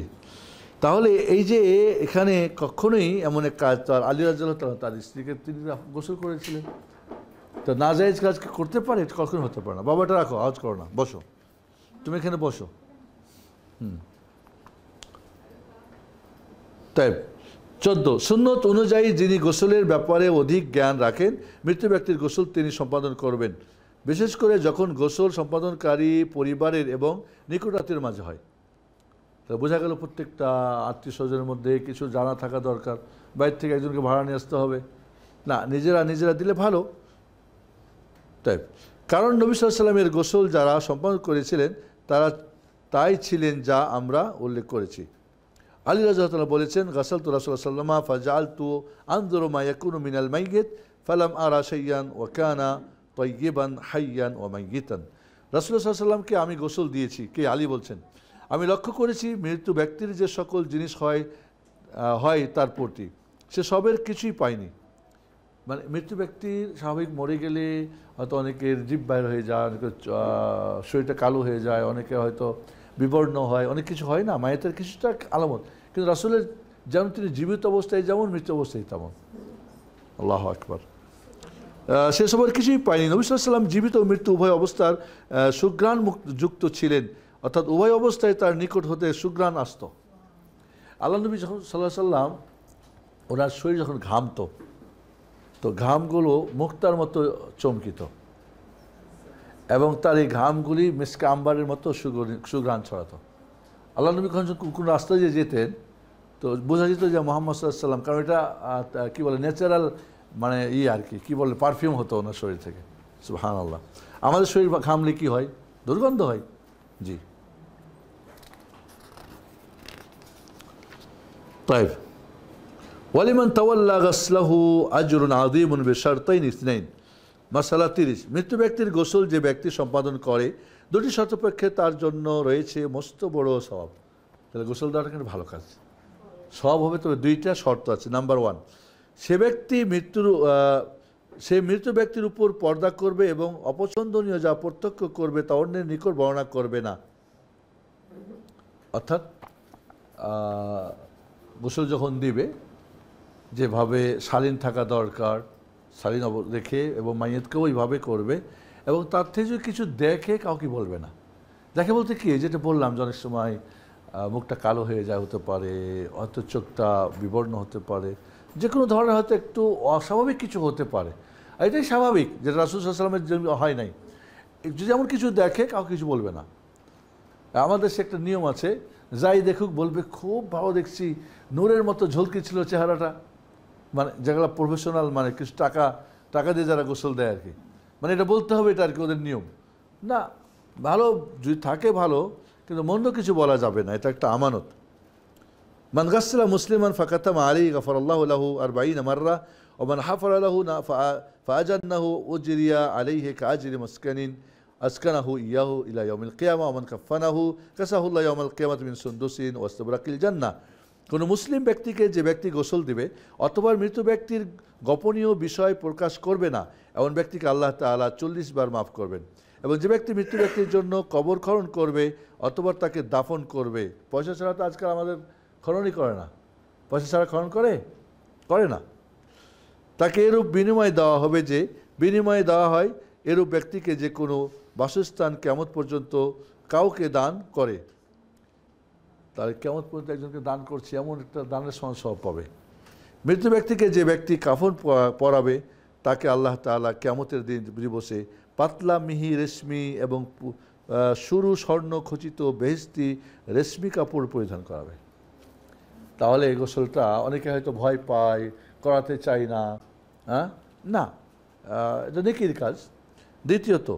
তাহলে এই যে এখানে কখনোই এমন এক কাজ, তার আলী রাদিয়াল্লাহু তাআলা তার স্ত্রীকে তিনি গোসল করেছিলেন, তো নাজায়েজ কাজ করতে পারে? কখনো হতে পারে না। বাবাটা রাখো, আওয়াজ করো না, বসো, তুমি এখানে বসো। তাই 14 সুন্নত অনুযায়ী যিনি গোসলের ব্যাপারে অধিক জ্ঞান রাখেন, মৃত্যু ব্যক্তির গোসল তিনি সম্পাদন করবেন, বিশেষ করে যখন গোসল সম্পাদনকারী পরিবারের এবং নিকটাত্মীয়ের মাঝে হয়। তা বোঝা গেল প্রত্যেকটা আত্মীয় স্বজনের মধ্যে কিছু জানা থাকা দরকার, বাইরে থেকে একজনকে ভাড়া নিয়ে আসতে হবে না, নিজেরা দিলে ভালো। তাই কারণ নবী সাল্লাল্লাহু আলাইহি ওয়াসাল্লামের গোসল যারা সম্পাদন করেছিলেন তারা তাই ছিলেন যা আমরা উল্লেখ করেছি। আলী রাদিয়াল্লাহু তাআলা বলেছেন, গাসালতু রাসূলুল্লাহ সাল্লাল্লাহু আলাইহি ওয়াসাল্লাম ফাজালতু আনজুরু মা ইয়াকুনু মিনাল মাইয়িত ফালাম আরা শাইয়ান ওয়া কানা তাইয়িবান হাইয়ান ওয়া মাইয়িতান। রাসূলুল্লাহ সাল্লাল্লাহু আলাইহি ওয়াসাল্লামকে আমি গোসল দিয়েছি, কে? আলী বলছেন, আমি লক্ষ্য করেছি মৃত্যু ব্যক্তির যে সকল জিনিস হয় তার প্রতি সে সবের কিছুই পায়নি। মানে মৃত্যু ব্যক্তির স্বাভাবিক মরে গেলে হয়তো অনেকের জিভ বাইর হয়ে যায়, অনেকের শরীরটা কালো হয়ে যায়, অনেকে হয়তো বিবর্ণ হয়, অনেক কিছু হয় না, মায়েতের কিছুটা আলামত। কিন্তু রাসূলের যেমন তিনি জীবিত অবস্থায় যেমন, মৃত্যু অবস্থায় তেমন। আল্লাহু আকবার। সেসবের কিছুই পায়নি। নবী সাল্লাল্লাহু আলাইহি ওয়াসাল্লাম জীবিত ও মৃত্যু উভয় অবস্থার সুঘ্রাণ যুক্ত ছিলেন, অর্থাৎ উভয় অবস্থায় তার নিকট হতে সুঘ্রাণ আসত। আল্লাহ নবী যখন সাল্লাল্লাহু আলাইহি ওয়াসাল্লাম ওনার শরীর যখন ঘামতো, তো ঘামগুলো মুক্তার মতো চমকিত, এবং তার এই ঘামগুলি মিসকে আম্বারের মতো সুঘ্রাণ ছড়াতো। আল্লাহ নবী কোন রাস্তা দিয়ে যেতেন তো বোঝা যেত যে মুহাম্মদ সাল্লাল্লাহু আলাইহি ওয়াসাল্লাম, কারণ এটা কী বলে ন্যাচারাল, মানে আর কি বলে পারফিউম হতো ওনার শরীর থেকে। সুবহানাল্লাহ। আমাদের শরীর ঘামলে কি হয়? দুর্গন্ধ হয়। জি, তাই ওয়ালিমান তাওয়াল্লা গাসলাহু আজরুন আযীমুন বিশারতাইন ইসনাইন। মাসালা 30, মৃত্যু ব্যক্তির গোসল যে ব্যক্তি সম্পাদন করে দুটি শর্তপক্ষে তার জন্য রয়েছে মস্ত বড় সওয়াব। তাহলে গোসল দেওয়াটা কিন্তু ভালো কাজ, সওয়াব হবে, তবে দুইটা শর্ত আছে। নাম্বার 1, সে মৃত্যু ব্যক্তির উপর পর্দা করবে এবং অপছন্দনীয় যা প্রত্যক্ষ করবে তা অন্যের নিকট বর্ণনা করবে না। অর্থাৎ গোসল যখন দিবে যেভাবে শালীন থাকা দরকার, শালীন রেখে, এবং মাইয়াতকেও ওইভাবে করবে, এবং তার থেকে যদি কিছু দেখে কাউকে বলবে না। দেখে বলতে কি, যেটা বললাম যে অনেক সময় মুখটা কালো হয়ে যায়, হতে পারে হয়তো চোখটা বিবর্ণ হতে পারে, যে কোনো ধরনের হয়তো একটু অস্বাভাবিক কিছু হতে পারে, এটাই স্বাভাবিক, যেটা রাসূল সাল্লাল্লাহু আলাইহি ওয়াসাল্লামের জন্য হয় নাই। যদি এমন কিছু দেখে কাউকে কিছু বলবে না। আমাদের সে একটা নিয়ম আছে, যাই দেখুক বলবে খুব ভালো দেখছি, নূরের মতো ঝলকি ছিল চেহারাটা, মানে যেগুলো প্রফেশনাল, মানে কিছু টাকা দিয়ে যারা গোসল দেয় আর কি, মানে এটা বলতে হবে, এটা আর কি ওদের নিয়ম না। ভালো যদি থাকে ভালো, কিন্তু মন্দ কিছু বলা যাবে না, এটা একটা আমানত। মান গাসসালা মুসলিমান ফাকাতামা আলাইহি গাফারাল্লাহু লাহু 40 মাররা ওয়া মান হাফারা লাহু ফাআজান্নাহু উজরিয়া আলাইহি কাআজরি মাসকানিন আসকানাহু ইয়াহু ইলা ইয়াউমিল কিয়ামা ওয়া মান কাফানাহু কাসাহুল্লাহু ইয়াউমাল কিয়ামাতি মিন সুনদুসিন ওয়া ইস্তাবরাকিল জান্নাহ। কোনো মুসলিম ব্যক্তিকে যে ব্যক্তি গোসল দিবে অথবা মৃত ব্যক্তির গোপনীয় বিষয় প্রকাশ করবে না, এমন ব্যক্তিকে আল্লাহ তাআলা 40 বার মাফ করবেন। এবং যে ব্যক্তি মৃত্যু ব্যক্তির জন্য কবর খনন করবে অথবা তাকে দাফন করবে, পয়সা ছাড়া তো আজকাল আমাদের খননই করে না, পয়সা ছাড়া খনন করে না, তাকে এরূপ বিনিময় দেওয়া হবে যে বিনিময়ে দেওয়া হয় এরূপ ব্যক্তিকে যে কোনো বাসস্থান কিয়ামত পর্যন্ত কাউকে দান করে, তাহলে কিয়ামত পর্যন্ত একজনকে দান করছে এমন একটা দানের সমান সওয়াব পাবে। মৃত ব্যক্তিকে যে ব্যক্তি কাফন পরাবে তাকে আল্লাহ তাআলা কিয়ামতের দিন দিবসে পাতলা মিহি রেশমি এবং সরু স্বর্ণ খচিত বেহেশতি রেশমি কাপড় পরিধান করাবে। তাহলে এই গোসলটা অনেকে হয়তো ভয় পায়, করাতে চায় না, না, এটা নেকির কাজ। দ্বিতীয়ত,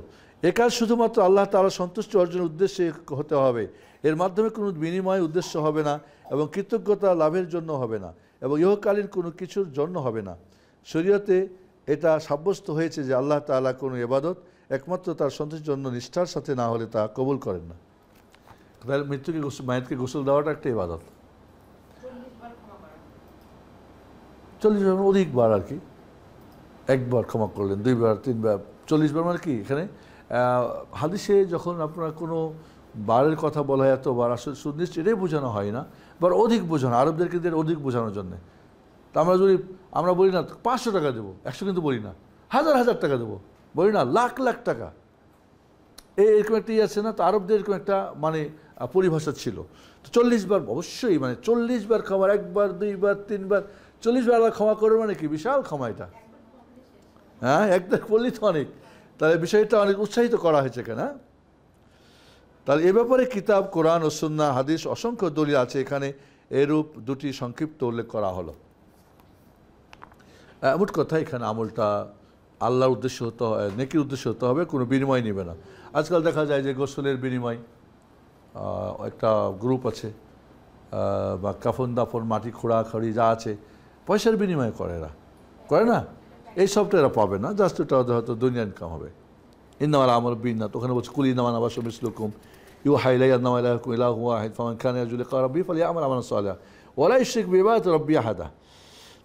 এ কাজ শুধুমাত্র আল্লাহ তাআলার সন্তুষ্টি অর্জনের উদ্দেশ্যে হতে হবে, এর মাধ্যমে কোনো বিনিময় উদ্দেশ্য হবে না এবং কৃতজ্ঞতা লাভের জন্য হবে না এবং ইহকালীন কোনো কিছুর জন্য হবে না। শরীয়তে এটা সাব্যস্ত হয়েছে যে আল্লাহ তাআলা কোনো ইবাদত একমাত্র তার সন্তুষ্টির জন্য নিষ্ঠার সাথে না হলে তা কবুল করেন না। তাহলে মৃত্যুকে মায়েতকে গোসল দেওয়াটা একটা ইবাদত। 40 বার অধিকবার আর কি, একবার ক্ষমা করলেন, 2 বার 3 বার, 40 বার মানে কি এখানে হাদিসে যখন আপনার কোনো বারের কথা বলা হয় এতবার, আসলে সুনিশ্চিত এটাই বোঝানো হয় না, বার অধিক বোঝানো, আরবদেরকে অধিক বোঝানোর জন্যে। তা আমরা বলি না 500 টাকা দেবো, 100 কিন্তু বলি না, 1000 টাকা দেবো বলি না, লাখ লাখ টাকা, এরকম একটা আছে না। তো আরবদের এরকম একটা মানে পরিভাষা ছিল। তো 40 বার অবশ্যই, মানে 40 বার ক্ষমা, 1 বার 2 বার 3 বার, 40 বার আল্লাহ ক্ষমা করবে মানে কি বিশাল ক্ষমা এটা। হ্যাঁ, একবার বললেই তো অনেক। তাহলে বিষয়টা অনেক উৎসাহিত করা হয়েছে কেন? তাহলে এ ব্যাপারে কিতাব, কোরআন ও সুন্নাহ, হাদিস অসংখ্য দলিল আছে। এখানে এরূপ দুটি সংক্ষিপ্ত উল্লেখ করা হলো। মোট কথা এখানে আমলটা আল্লাহর উদ্দেশ্য হতে হয়, নেকির উদ্দেশ্য হতে হবে, কোনো বিনিময় নেবে না। আজকাল দেখা যায় যে গোসলের বিনিময় একটা গ্রুপ আছে, বা কাফন দাফন মাটি খোঁড়াখড়ি যা আছে পয়সার বিনিময় করে, এরা করে না, এই সবটা এরা পাবে না, জাস্ট ওটা হয়তো দুনিয়া ইনকাম হবে। ইন্নামাল আমল বিন্নাত, ওখানে বলছে কুলি নামান আবাস মিসলুকুম ইউ হাইলাই আন্নামা ইলাহুকুম ইলাহুন ওয়াহিদ ফামান কানা ইয়ারজু লিকা রাব্বিহি ফালইআমাল আমালান সালিহান ওয়া লা ইউশরিক বিইবাদাতি রাব্বিহি আহাদা।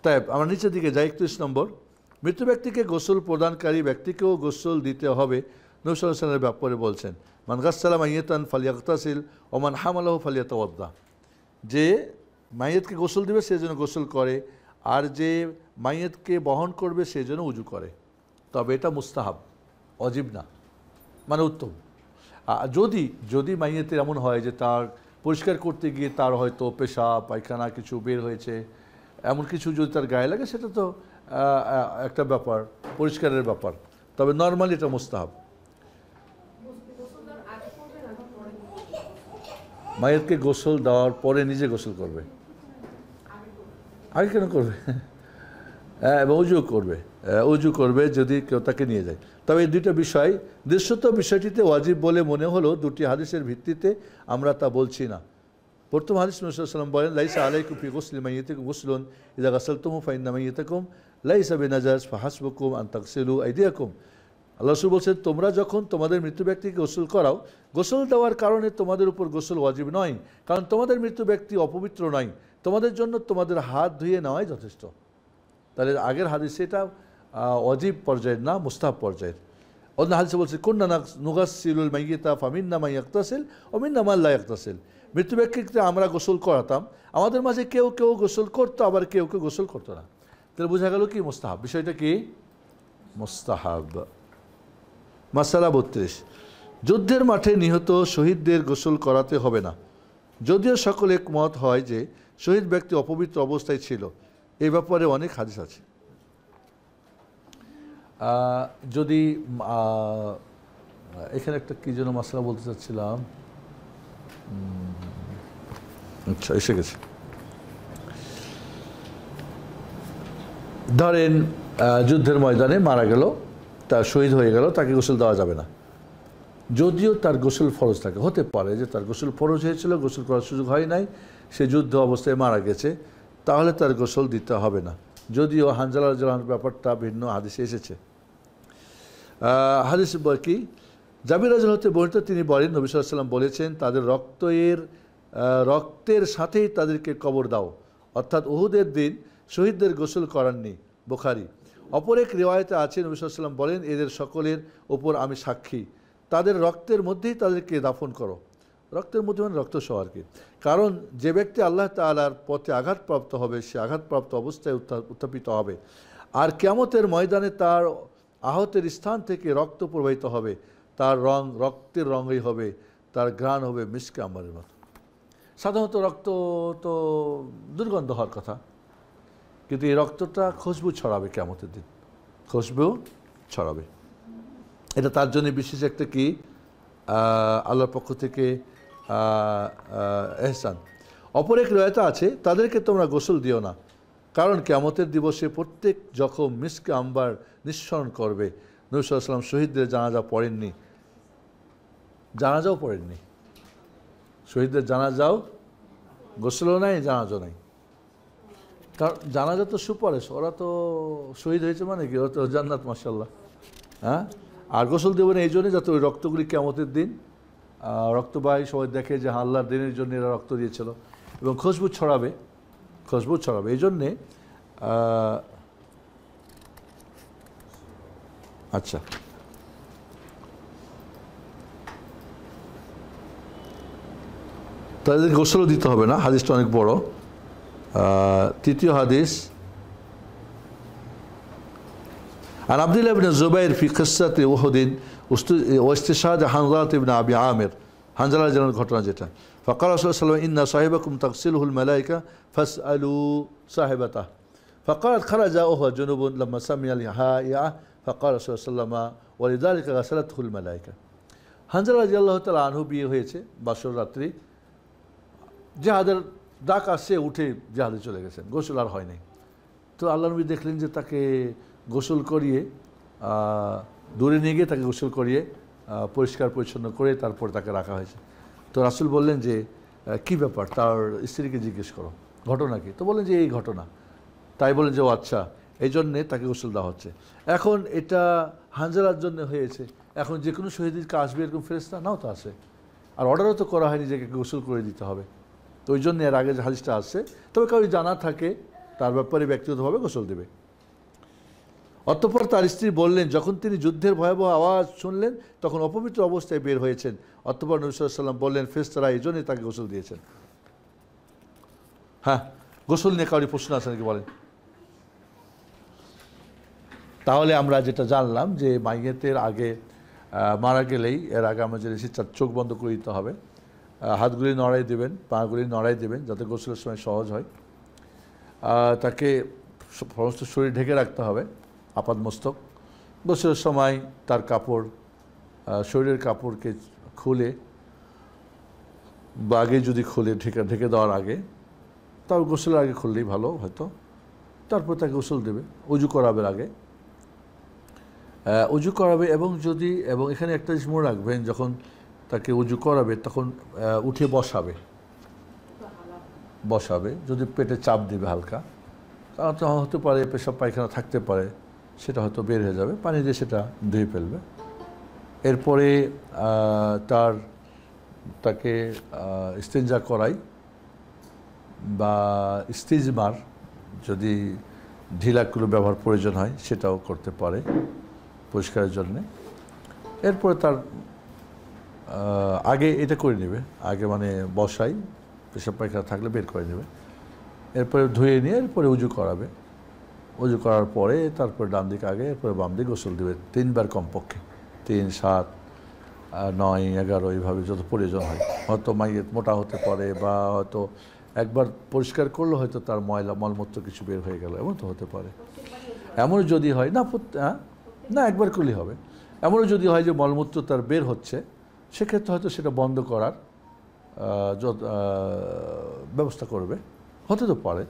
তাই আমরা নিচের দিকে যাই। 31 নম্বর, মৃত ব্যক্তিকে গোসল প্রদানকারী ব্যক্তিকেও গোসল দিতে হবে। নবী সাল্লাল্লাহু আলাইহি ওয়াসাল্লামের ব্যাপারে বলছেন, মান গাসসালা মাইয়াতান ফালিয়াগতাসিল ওয়া মান হামালাহু ফালিয়াতাওয়াদ্দা, যে মাইয়াতকে গোসল দিবে সে যেন গোসল করে, আর যে মাইয়াতকে বহন করবে সে যেন উজু করে। তবে এটা মুস্তাহাব, ওয়াজিব না, মানে উত্তম। যদি মাইয়াতের এমন হয় যে তার পরিষ্কার করতে গিয়ে তার হয়তো পেশাব পায়খানা কিছু বের হয়েছে, এমন কিছু যদি তার গায়ে লাগে, সেটা তো একটা ব্যাপার, পরিষ্কারের ব্যাপার। তবে নর্মালি এটা মুস্তাহাব। মায়েরকে গোসল দেওয়ার পরে নিজে গোসল করবে, আগে কেন করবে? এবং উজু করবে যদি কেউ তাকে নিয়ে যায়। তবে এই দুইটা বিষয়, দৃশ্যত বিষয়টিতে ওয়াজিব বলে মনে হলো দুটি হাদিসের ভিত্তিতে আমরা তা বলছি না। প্রথম হাদিস নবী সাল্লাল্লাহু আলাইহি ওয়াসাল্লাম বলেন, লাইসা আলাইকুম ফি গুসলি মাইয়িতিকুম গুসলুন ইযা গাসালতুমু ফাইন্না মাইয়িতাকুম লাইসা বিনাজাস ফাহাসবুকুম আন তাগসিলু আইদিয়াকুম। আল্লাহ রাসূল বলছেন, তোমরা যখন তোমাদের মৃত্যু ব্যক্তিকে গোসল করাও, গোসল দেওয়ার কারণে তোমাদের উপর গোসল ওয়াজিব নয়, কারণ তোমাদের মৃত্যু ব্যক্তি অপবিত্র নয়, তোমাদের জন্য তোমাদের হাত ধুয়ে নেওয়াই যথেষ্ট। তাহলে আগের হাদিসে এটা ওয়াজিব পর্যায়ের না, মুস্তাহাব পর্যায়ের। অন্য হাদিসে বলছে, কুন্না নুগাসসিলুল মাইয়িতা ফামিন্না মান ইয়াগতাসিল ওয়া মিন্না মান লা ইয়াগতাসিল। মৃত্যু ব্যক্তিকে আমরা গোসল করাতাম, আমাদের মাঝে কেউ কেউ গোসল করতো, আবার কেউ কেউ গোসল করতো না। তাহলে বোঝা গেল কি মুস্তাহাব, বিষয়টা কি মুস্তাহাব। মাসালা 32, যুদ্ধের মাঠে নিহত শহীদদের গোসল করাতে হবে না, যদিও সকলে একমত হয় যে শহীদ ব্যক্তি অপবিত্র অবস্থায় ছিল। এই ব্যাপারে অনেক হাদিস আছে। যদি এখানে একটা কী যেন মাসলা বলতে চাচ্ছিলাম, আচ্ছা এসে গেছে। ধরেন যুদ্ধের ময়দানে মারা গেল, তার শহীদ হয়ে গেল, তাকে গোসল দেওয়া যাবে না, যদিও তার গোসল ফরজ থাকে। হতে পারে যে তার গোসল ফরজ হয়েছিল, গোসল করার সুযোগ হয় নাই, সে যুদ্ধ অবস্থায় মারা গেছে, তাহলে তার গোসল দিতে হবে না, যদিও হানজালা রাদিয়াল্লাহু ব্যাপারটা ভিন্ন হাদিসে এসেছে। হাদিস কি, জাবির রাদিয়াল্লাহু হতে বর্ণিত, তিনি বলেন, নবী সাল্লাল্লাহু আলাইহি ওয়াসাল্লাম বলেছেন, তাদের রক্তের সাথেই তাদেরকে কবর দাও, অর্থাৎ উহুদের দিন শহীদদের গোসল করাননি। বুখারী। অপর এক রিওয়ায়েতে আছে, নবী সাল্লাল্লাহু আলাইহি ওয়াসাল্লাম বলেন, এদের সকলের ওপর আমি সাক্ষী, তাদের রক্তের মধ্যেই তাদেরকে দাফন করো। রক্তের মধ্যে মানে রক্ত সহ আর কি। কারণ যে ব্যক্তি আল্লাহ তাআলার পথে আঘাতপ্রাপ্ত হবে, সে আঘাতপ্রাপ্ত অবস্থায় উত্থাপিত হবে, আর কিয়ামতের ময়দানে তার আহতের স্থান থেকে রক্ত প্রবাহিত হবে, তার রং রক্তের রঙই হবে, তার ঘ্রাণ হবে মিশকে আম্বারের মতো। সাধারণত রক্ত তো দুর্গন্ধ হওয়ার কথা, কিন্তু এই রক্তটা খুশবু ছড়াবে কিয়ামতের দিন, খুশবু ছড়াবে। এটা তার জন্য বিশেষ একটা কি আল্লাহর পক্ষ থেকে এহসান। অপর এক রয়েতে আছে, তাদেরকে তোমরা গোসল দিও না, কারণ কিয়ামতের দিবসে প্রত্যেক জখম মিশকে আম্বার নিঃসরণ করবে। নবী সাল্লাল্লাহু আলাইহি ওয়াসাল্লাম শহীদদের জানাজা পড়েননি, জানাজাও পড়েননি, শহীদদের জানাজাও, গোসলও নাই, জানাজও নাই। কারণ জানাজা তো সুপারিশ, ওরা তো শহীদ হয়েছে মানে কি, ওরা তো জান্নাত মাশাআল্লাহ। হ্যাঁ, আর গোসল দেবেন এই জন্যই যাতে ওই রক্তগুলি কিয়ামতের দিন রক্তবাহী সবাই দেখে যে আল্লাহর দিনের জন্য এরা রক্ত দিয়েছিল, এবং খুশবু ছড়াবে, খুশবু ছড়াবে। এই জন্যে আচ্ছা, তাদের গোসলও দিতে হবে না। হাদিসটা অনেক বড়। তৃতীয় হাদিস, عن عبد الله بن الزبير في قصة أحد واستشهاد حنظلة بن أبي عامر، حنظلة جنর ঘটনা যেটা। فقال رسول الله صلى الله عليه وسلم إن صاحبكم تغسله الملائكة فاسألوا صاحبته فقالت خرج وهو جنوب لما سمع الهائعة فقال رسول الله صلى الله عليه وسلم ولذلك غسلته الملائكة। হানজালা রাদিয়াল্লাহু তাআলা আনহু বিয়ে হয়েছে বাসর রাত্রি, জিহাদের ডাক আসছে, উঠে জিহাদে চলে গেছেন, গোসল আর হয় নাই। তো আল্লাহ নবী দেখলেন যে তাকে গোসল করিয়ে দূরে নিয়ে গিয়ে তাকে গোসল করিয়ে পরিষ্কার পরিচ্ছন্ন করে তারপর তাকে রাখা হয়েছে। তো রাসূল বললেন যে কি ব্যাপার, তার স্ত্রীকে জিজ্ঞেস করো ঘটনা কি। তো বললেন যে এই ঘটনা। তাই বলেন যে ও আচ্ছা, এই জন্যে তাকে গোসল দেওয়া হচ্ছে। এখন এটা হানজালার জন্য হয়েছে, এখন যে কোনো শহীদের আসবে এরকম ফেরেশতা নাও তো আসে, আর অর্ডারও তো করা হয়নি যে গোসল করে দিতে হবে। তো ওই জন্য এর আগে যে হাদিসটা আসছে, তবে কারো জানা থাকে তার ব্যাপারে ব্যক্তিগতভাবে গোসল দেবে। অতঃপর তার স্ত্রী বললেন, যখন তিনি যুদ্ধের ভয়াবহ আওয়াজ শুনলেন তখন অপবিত্র অবস্থায় বের হয়েছেন। অতঃপর নবী সাল্লাল্লাহু আলাইহি ওয়াসাল্লাম বললেন, ফেরেশতারা এই জন্যই তাকে গোসল দিয়েছেন। হ্যাঁ, গোসল নিয়ে কাউরি প্রশ্ন আছে নাকি বলেন? তাহলে আমরা যেটা জানলাম যে মাইয়েতের আগে মারা গেলেই এর আগে আমরা জেনেছি চোখ বন্ধ করে দিতে হবে, হাতগুলি নড়াই দেবেন, পাগুলি নড়াই দেবেন যাতে গোসলের সময় সহজ হয়। তাকে সমস্ত শরীর ঢেকে রাখতে হবে আপাদ মস্তক। গোসলের সময় তার কাপড়, শরীরের কাপড়কে খুলে বা আগে যদি খুলে ঢেকে দেওয়ার আগে, তাও গোসলের আগে খুললেই ভালো হয়তো। তারপর তাকে গোসল দেবে, উজু করাবে আগে, উজু করাবে। এবং এখানে একটা জিনিস মনে রাখবেন, যখন তাকে উজু করাবে তখন উঠে বসাবে, যদি পেটে চাপ দিবে হালকা, কারণ তো হতে পারে পেশাব পায়খানা থাকতে পারে, সেটা হয়তো বের হয়ে যাবে, পানি দিয়ে সেটা ধুয়ে ফেলবে। এরপরে তাকে ইস্তেঞ্জা করাই বা ইস্তিজমার যদি ঢিলাগুলো ব্যবহার প্রয়োজন হয় সেটাও করতে পারে পরিষ্কারের জন্যে। এরপরে তার আগে এটা করে নেবে, আগে মানে বসাই, পেশাব পায়খানা থাকলে বের করে নেবে, এরপরে ধুয়ে নিয়ে এরপরে উজু করাবে। উজু করার পরে তারপরে ডান দিকে আগে, এরপরে বাম দিকে গোসল দেবে 3 বার কমপক্ষে, 3, 7, 9, 11 এইভাবে যত প্রয়োজন হয়। হয়তো মাইয়েত মোটা হতে পারে বা হয়তো একবার পরিষ্কার করলে হয়তো তার মলমূত্র কিছু বের হয়ে গেল, এমন তো হতে পারে। এমন যদি হয় না একবার করলেই হবে। এমনও যদি হয় যে মলমূত্র তার বের হচ্ছে, সেক্ষেত্রে হয়তো সেটা বন্ধ করার ব্যবস্থা করবে, হতে তো পারে।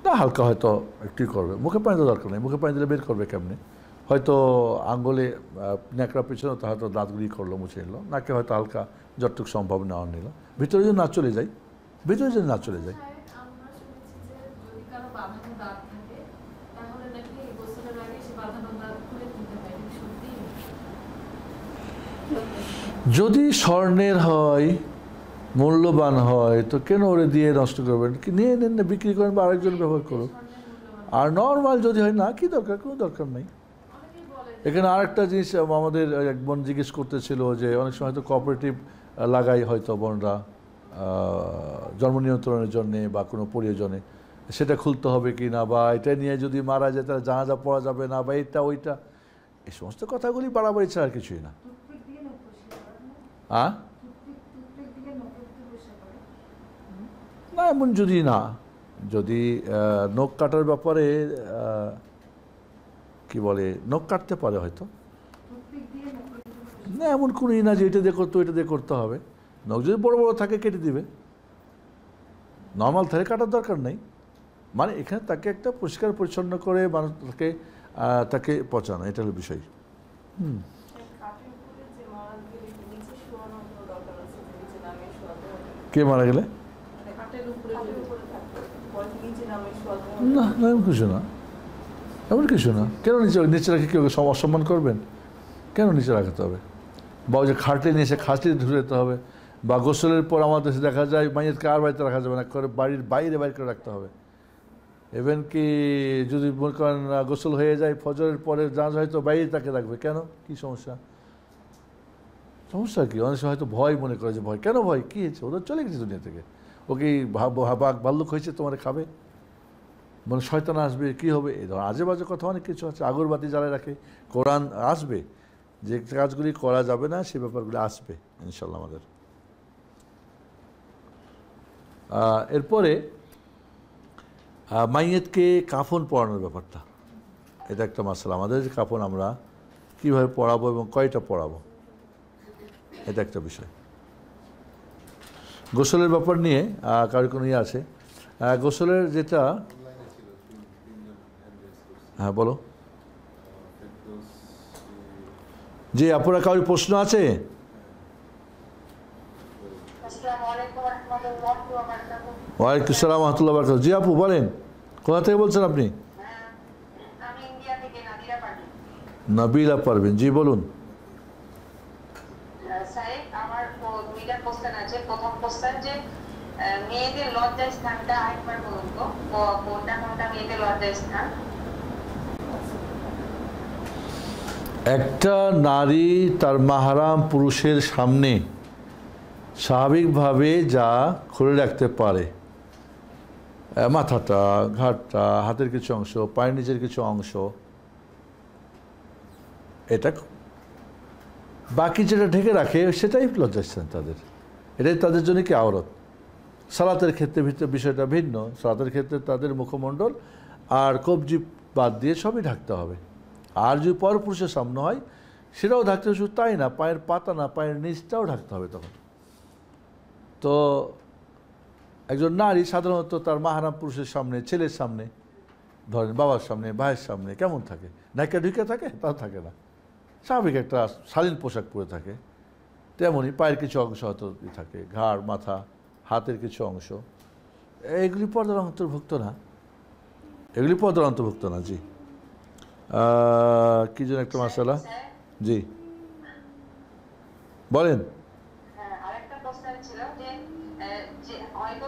না, হালকা হয়তো একটুই করবে, মুখে পানি তো দরকার নেই, মুখে পানি দিলে বের করবে কেমনি, হয়তো আঙ্গুলে ন্যাকড়া পিছনে তো হয়তো দাঁতগুলি করলো, মুছে নিল, নাকে হয়তো হালকা যতটুকু সম্ভব নেওয়া নিল, ভিতরে যদি না চলে যায়, যদি স্বর্ণের হয়, মূল্যবান হয়, তো কেন ওরে দিয়ে নষ্ট করবেন? নিয়ে নেন না, বিক্রি করেন বা আরেকজন ব্যবহার করুন। আর নর্মাল যদি হয়, না কি দরকার, কোনো দরকার নেই। এখানে আরেকটা জিনিস আমাদের এক বোন জিজ্ঞেস করতেছিল যে অনেক সময় তো কোঅপারেটিভ লাগাই হয়তো বোনরা জন্ম নিয়ন্ত্রণের জন্যে বা কোনো প্রয়োজনে, সেটা খুলতে হবে কি না, বা এটা নিয়ে যদি মারা যায় তাহলে জানাজা পড়া যাবে না, বা এটা ওইটা। এই সমস্ত কথাগুলি বাড়াবাড়ি ছাড়া আর কিছুই না। না এমন যদি না, যদি নখ কাটার ব্যাপারে কি বলে নখ কাটতে পারে হয়তো, না এমন কোনোই না যে এটা দিয়ে করতো এটা দিয়ে করতে হবে। নখ যদি বড় বড় থাকে কেটে দিবে, নর্মাল থাকে কাটার দরকার নেই। মানে এখানে তাকে একটা পরিষ্কার পরিচ্ছন্ন করে মানুষ তাকে পচানো, এটা হলো বিষয়। কে মারা গেলে? না না এমন কিছু না, এমন কিছু না। কেন নিচে নিচে রাখে কেউ অসম্মান করবেন? কেন নিচে রাখাতে হবে? বা ওই যে খাটে নিয়ে এসে খাটে ধরে যেতে হবে, বা গোসলের পর আমাদের দেশে দেখা যায় মাইয়েতকে আর বাড়িতে রাখা যাবে না, করে বাড়ির বাইরে বাইরে করে রাখতে হবে। ইভেন কি যদি মনে করেন গোসল হয়ে যায় ফজরের পরে জানাজা হয়তো বাইরে তাকে রাখবে, কেন? কি সমস্যা? সমস্যা কি? অনেক সময় হয়তো ভয় মনে করে, যে ভয় কেন? ভয় কী হয়েছে? ওদের চলে গেছে দুনিয়া থেকে, ওকে বাঘ ভাল্লুক হয়েছে তোমার খাবে, মানে শয়তান আসবে, কি হবে, এই ধর আজে বাজে কথা অনেক কিছু আছে। আগরবাতি জ্বালায় রাখে, কোরআন আসবে, যে কাজগুলি করা যাবে না সে ব্যাপারগুলি আসবে ইনশাল্লাহ আমাদের। এরপরে মাইয়েতকে কাফন পরানোর ব্যাপারটা, এটা একটা মাসলা। আমাদের যে কাফন আমরা কীভাবে পড়াবো এবং কয়টা পড়াবো, এটা একটা বিষয়। গোসলের ব্যাপার নিয়ে কারো কোনো ইয়ে আছে? গোসলের যেটা, হ্যাঁ বলো। জি আপনারা কারোর প্রশ্ন আছে? ওয়ালাইকুম আসসালাম ওয়া রাহমাতুল্লাহি ওয়া বারাকাতুহু। জি আপু বলেন, কোথা থেকে বলছেন আপনি? নাবিলা পারবেন, জি বলুন। মেয়েদের লজ্জার স্থানটা আরেকবার বলুন তো, কোনটা কোনটা মেয়েদের লজ্জার স্থান? একটা নারী তার মাহরাম পুরুষের সামনে স্বাভাবিকভাবে যা খুলে রাখতে পারে, মাথাটা, ঘাটটা, হাতের কিছু অংশ, পায়ের নিচের কিছু অংশ, এটা বাকি যেটা ঢেকে রাখে সেটাই লজ্জাস্থান তাদের, এটাই তাদের জন্য কি আওরত। সালাতের ক্ষেত্রে ভিতরে বিষয়টা ভিন্ন। সালাতের ক্ষেত্রে তাদের মুখমণ্ডল আর কবজি বাদ দিয়ে সবই ঢাকতে হবে। আর যদি পরপুরুষের সামনে হয় সেটাও ঢাকতে হবে, শুধু তাই না, পায়ের পাতা না, পায়ের নিচটাও ঢাকতে হবে তখন। তো একজন নারী সাধারণত তার মাহরাম পুরুষের সামনে, ছেলের সামনে, ধরেন বাবার সামনে, ভাইয়ের সামনে কেমন থাকে? ঢাকা ঢুকে থাকে? তাও থাকে না, স্বাভাবিক একটা শালীন পোশাক পরে থাকে। তেমনই পায়ের কিছু অংশ হয়তো থাকে, ঘাড়, মাথা, হাতের কিছু অংশ, এগুলি পর্দার অন্তর্ভুক্ত না, এগুলি পর্দার অন্তর্ভুক্ত না। জি কি যেন একটা মাসালা, জি বলেন। আরেকটা প্রশ্ন ছিল যে হয়তো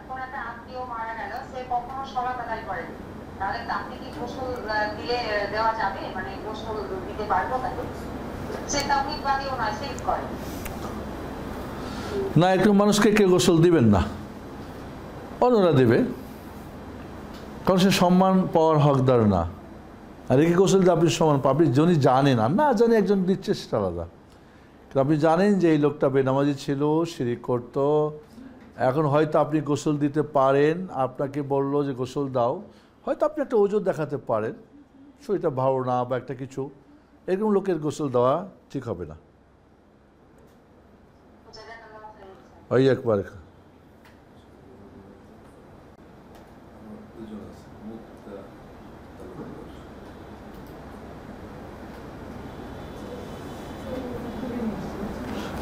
কোন একটা আত্মীয় মারা গেল, সে কখনো সালাত আদায় করেনি, তাহলে তাকে কি গোসল দিলে দেওয়া যাবে? মানে গোসল দিতে পারবো তাকে? সে তাওহীদবাদীও না, শিরক করে না, একটু মানুষকে কে গোসল দিবেন না, অন্যরা দেবে, কারণ সে সম্মান পাওয়ার হকদার না। আর একে গোসল দিয়ে আপনি সম্মান পাবেন, যিনি জানেন, আর না জানে একজন দিচ্ছে সেটা আলাদা। আপনি জানেন যে এই লোকটা বেনামাজি ছিল, শিরিক করত, এখন হয়তো আপনি গোসল দিতে পারেন, আপনাকে বললো যে গোসল দাও, হয়তো আপনি একটা ওজন দেখাতে পারেন, শরীরটা ভালো না বা একটা কিছু, এরকম লোকের গোসল দেওয়া ঠিক হবে না। ওই একবার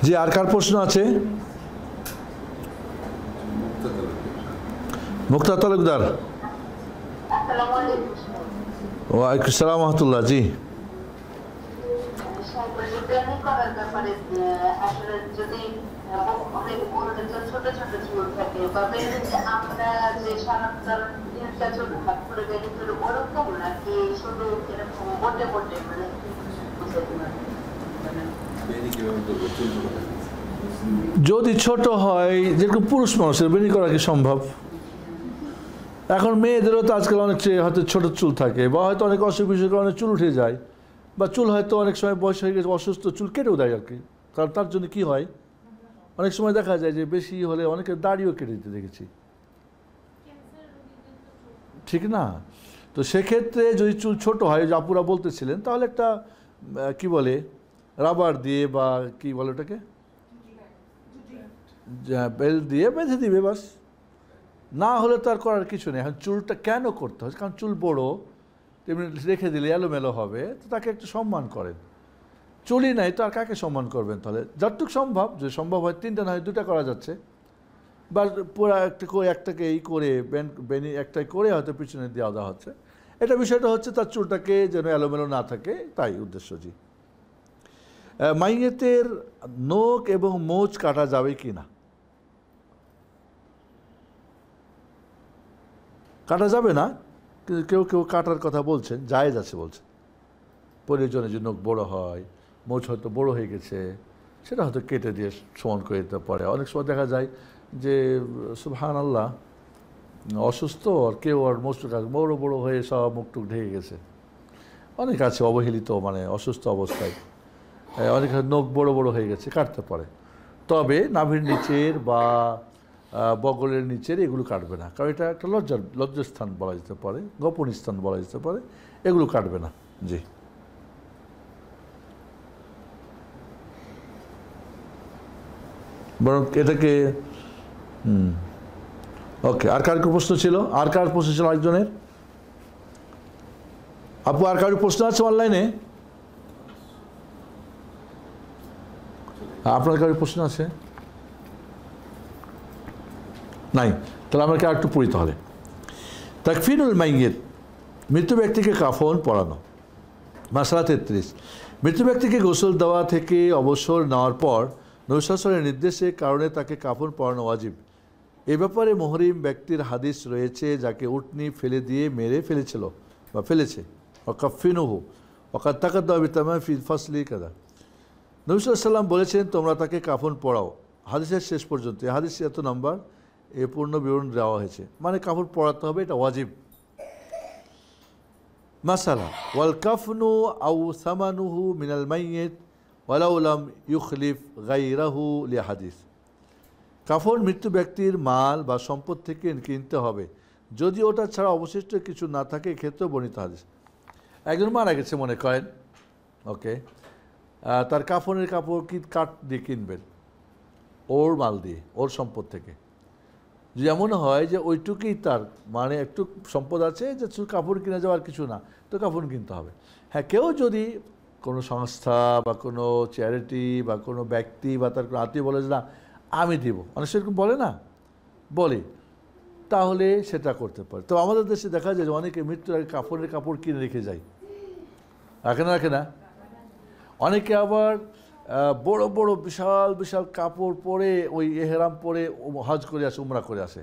জি আর কার প্রশ্ন আছে? মুক্তা তালুকদার। ওয়ালাইকুম আসসালাম ওয়া রাহমাতুল্লাহ। জি ছোট ছোট চুল থাকে বা আমরা যে ওরকম নাকি শুধু এরকম বটে বটে, মানে যদি ছোট হয়, যেরকম পুরুষ মানুষের বেনি করা কি সম্ভব? এখন মেয়েদেরও তো আজকাল অনেক হয়তো ছোট চুল থাকে, বা হয়তো অনেক অসুখ বিসুখের কারণে চুল উঠে যায়, বা চুল হয়তো অনেক সময় বয়স হয়ে গেছে, অসুস্থ, চুল কেটেও দেয় আর কি। কারণ তার জন্য কি হয়, অনেক সময় দেখা যায় যে বেশি হলে অনেকে দাড়িও কেটে দিতে দেখেছি, ঠিক না? তো সেক্ষেত্রে যদি চুল ছোট হয়, যে আপুরা বলতেছিলেন, তাহলে একটা কি বলে রাবার দিয়ে বা কি বলে ওটাকে বেল্ট দিয়ে বেঁধে দিবে, বাস। না হলে তো আর করার কিছু নেই। এখন চুলটা কেন করতে হয়? কারণ চুল বড়, তেমনি রেখে দিলে এলোমেলো হবে, তো তাকে একটু সম্মান করেন। চুলই নাই তো আর কাকে সম্মান করবেন? তাহলে যতটুক সম্ভব, যদি সম্ভব হয় 3টা না হয় 2টা করা যাচ্ছে, বা পুরো একটাকে এই করে বেনি একটাই করে হয়তো পিছনে দেওয়া হচ্ছে। এটা বিষয়টা হচ্ছে তার চুলটাকে যেন এলোমেলো না থাকে, তাই উদ্দেশ্য। জি। মাইয়েতের নখ এবং মোচ কাটা যাবে কি না? কাটা যাবে না, কিন্তু কেউ কেউ কাটার কথা বলছেন, জায়েজ আছে বলছেন। প্রয়োজনে যে নখ বড় হয়, মোচ হয়তো বড় হয়ে গেছে, সেটা হয়তো কেটে দিয়ে সমান করে দিতে পারে। অনেক সময় দেখা যায় যে সুবহানাল্লাহ অসুস্থ, আর কেউ আর মোচটুক বড় বড় হয়ে সব মুখটুক ঢেকে গেছে। অনেক আছে অবহেলিত, মানে অসুস্থ অবস্থায় অনেক নখ বড় বড় হয়ে গেছে, কাটতে পারে। তবে নাভির নিচের বা বগলের নিচের এগুলো কাটবে না, কারণ এটা একটা লজ্জাস্থান বলা যেতে পারে, গোপন স্থান বলা যেতে পারে, এগুলো কাটবে না। জি। বরং এটাকে ওকে। আর কার প্রশ্ন ছিল? আর কার প্রশ্ন ছিল একজনের? আপু আর কারোর প্রশ্ন আছে অনলাইনে? আপনার কারোর প্রশ্ন আছে? নাই? তাহলে আমাকে আর একটু পড়ি তাহলে। তাকফিনুল মাইয়িত, মৃত্যু ব্যক্তিকে কাফন পরানো। মাসআলা 33। মৃত্যু ব্যক্তিকে গোসল দেওয়া থেকে অবসর নেওয়ার পর নবী সাল্লাল্লাহু আলাইহি ওয়াসাল্লামের নির্দেশে কারণে তাকে কাফন পরানো ওয়াজিব। এ ব্যাপারে মুহরিম ব্যক্তির হাদিস রয়েছে, যাকে উটনি ফেলে দিয়ে মেরে ফেলেছিল বা ফেলেছে। ওয়াকাফিনুহু ওয়াকাদ তাকাদ্দামা বিতামাম ফি ফাসলি কাযা। নবী সাল্লাল্লাহু আলাইহি ওয়াসাল্লাম বলেছেন, তোমরা তাকে কাফন পরাও। হাদিসের শেষ পর্যন্ত, এই হাদিস এত নাম্বার, এ পূর্ণ বিবরণ দেওয়া হয়েছে, মানে কাফন পরাতে হবে, এটা ওয়াজিব। মাসালা ওয়াল কাফনু আউ সামানুহু মিনাল মাইয়িত ওয়ালাউ লাম ইউখলিফ গায়রাহু লিহাদিস। কাফন মৃত্যু ব্যক্তির মাল বা সম্পদ থেকে কিনতে হবে, যদি ওটা ছাড়া অবশিষ্ট কিছু না থাকে, ক্ষেত্রে বর্ণিত হাদিস। একজন মারা গেছে মনে করেন, ওকে, তার কাফনের কাপড় কি কাঠ দিয়ে কিনবেন? ওর মাল দিয়ে, ওর সম্পদ থেকে। যদি এমন হয় যে ওইটুকুই তার, মানে একটু সম্পদ আছে যে কাপড় কিনে যাওয়ার কিছু না, তো কাপড় কিনতে হবে। হ্যাঁ, কেউ যদি কোনো সংস্থা বা কোনো চ্যারিটি বা কোনো ব্যক্তি বা তার কোনো আত্মীয় বলে যে না আমি দিব, অনেক সেরকম বলে না, বলে, তাহলে সেটা করতে পারে। তো আমাদের দেশে দেখা যায় যে অনেকে মৃত্যুর আগে কাফনের কাপড় কিনে রেখে যায়, রাখে না? রাখে না? অনেকে আবার বড় বড় বিশাল বিশাল কাপড় পরে, ওই এহরাম পরে হজ করে আসে, উমরা করে আসে,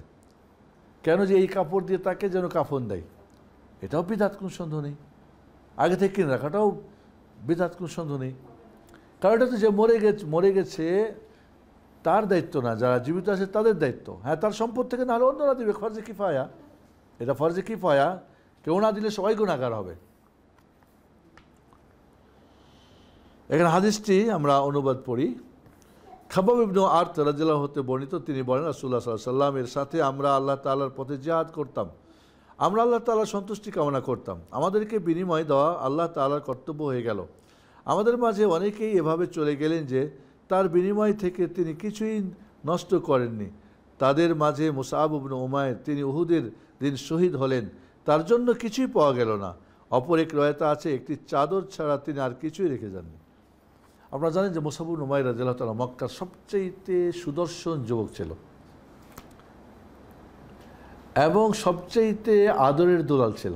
কেন? যে এই কাপড় দিয়ে তাকে যেন কাফন দেয়। এটাও বিদআত, কোনো সন্দেহ নেই। আগে থেকে কিনে রাখাটাও বিদআত, কোনো সন্দেহ নেই। কারণ এটা তো যে মরে গেছে তার দায়িত্ব না, যারা জীবিত আছে তাদের দায়িত্ব। হ্যাঁ, তার সম্পদ থেকে নাহলে অন্যরা দিবে, ফরজে কিফায়া। এটা ফরজে কিফায়া, কেউ না দিলে সবাই গুনাহগার হবে। এখানে হাদিসটি আমরা অনুবাদ পড়ি। খাবাব ইবনে আরত রাদিয়াল্লাহু হতে বর্ণিত, তিনি বলেন রাসূলুল্লাহ সাল্লাল্লাহু আলাইহি ওয়াসাল্লাম এর সাথে আমরা আল্লাহ তাআলার পথে জিহাদ করতাম, আমরা আল্লাহ তাআলার সন্তুষ্টি কামনা করতাম, আমাদেরকে বিনিময় দেওয়া আল্লাহ তাআলার কর্তব্য হয়ে গেল। আমাদের মাঝে অনেকেই এভাবে চলে গেলেন যে তার বিনিময় থেকে তিনি কিছুই নষ্ট করেননি। তাদের মাঝে মুসআব ইবনে উমাইর, তিনি উহুদের দিন শহীদ হলেন, তার জন্য কিছুই পাওয়া গেল না। অপর এক রওয়ায়েতে আছে একটি চাদর ছাড়া তিনি আর কিছুই রেখে যাননি। আপনারা জানেন যে মুসআব ইবনে উমাইর রাদিয়াল্লাহু তাআলা মক্কার সবচেয়ে সুদর্শন যুবক ছিল এবং সবচেয়ে আদরের দুলাল ছিল।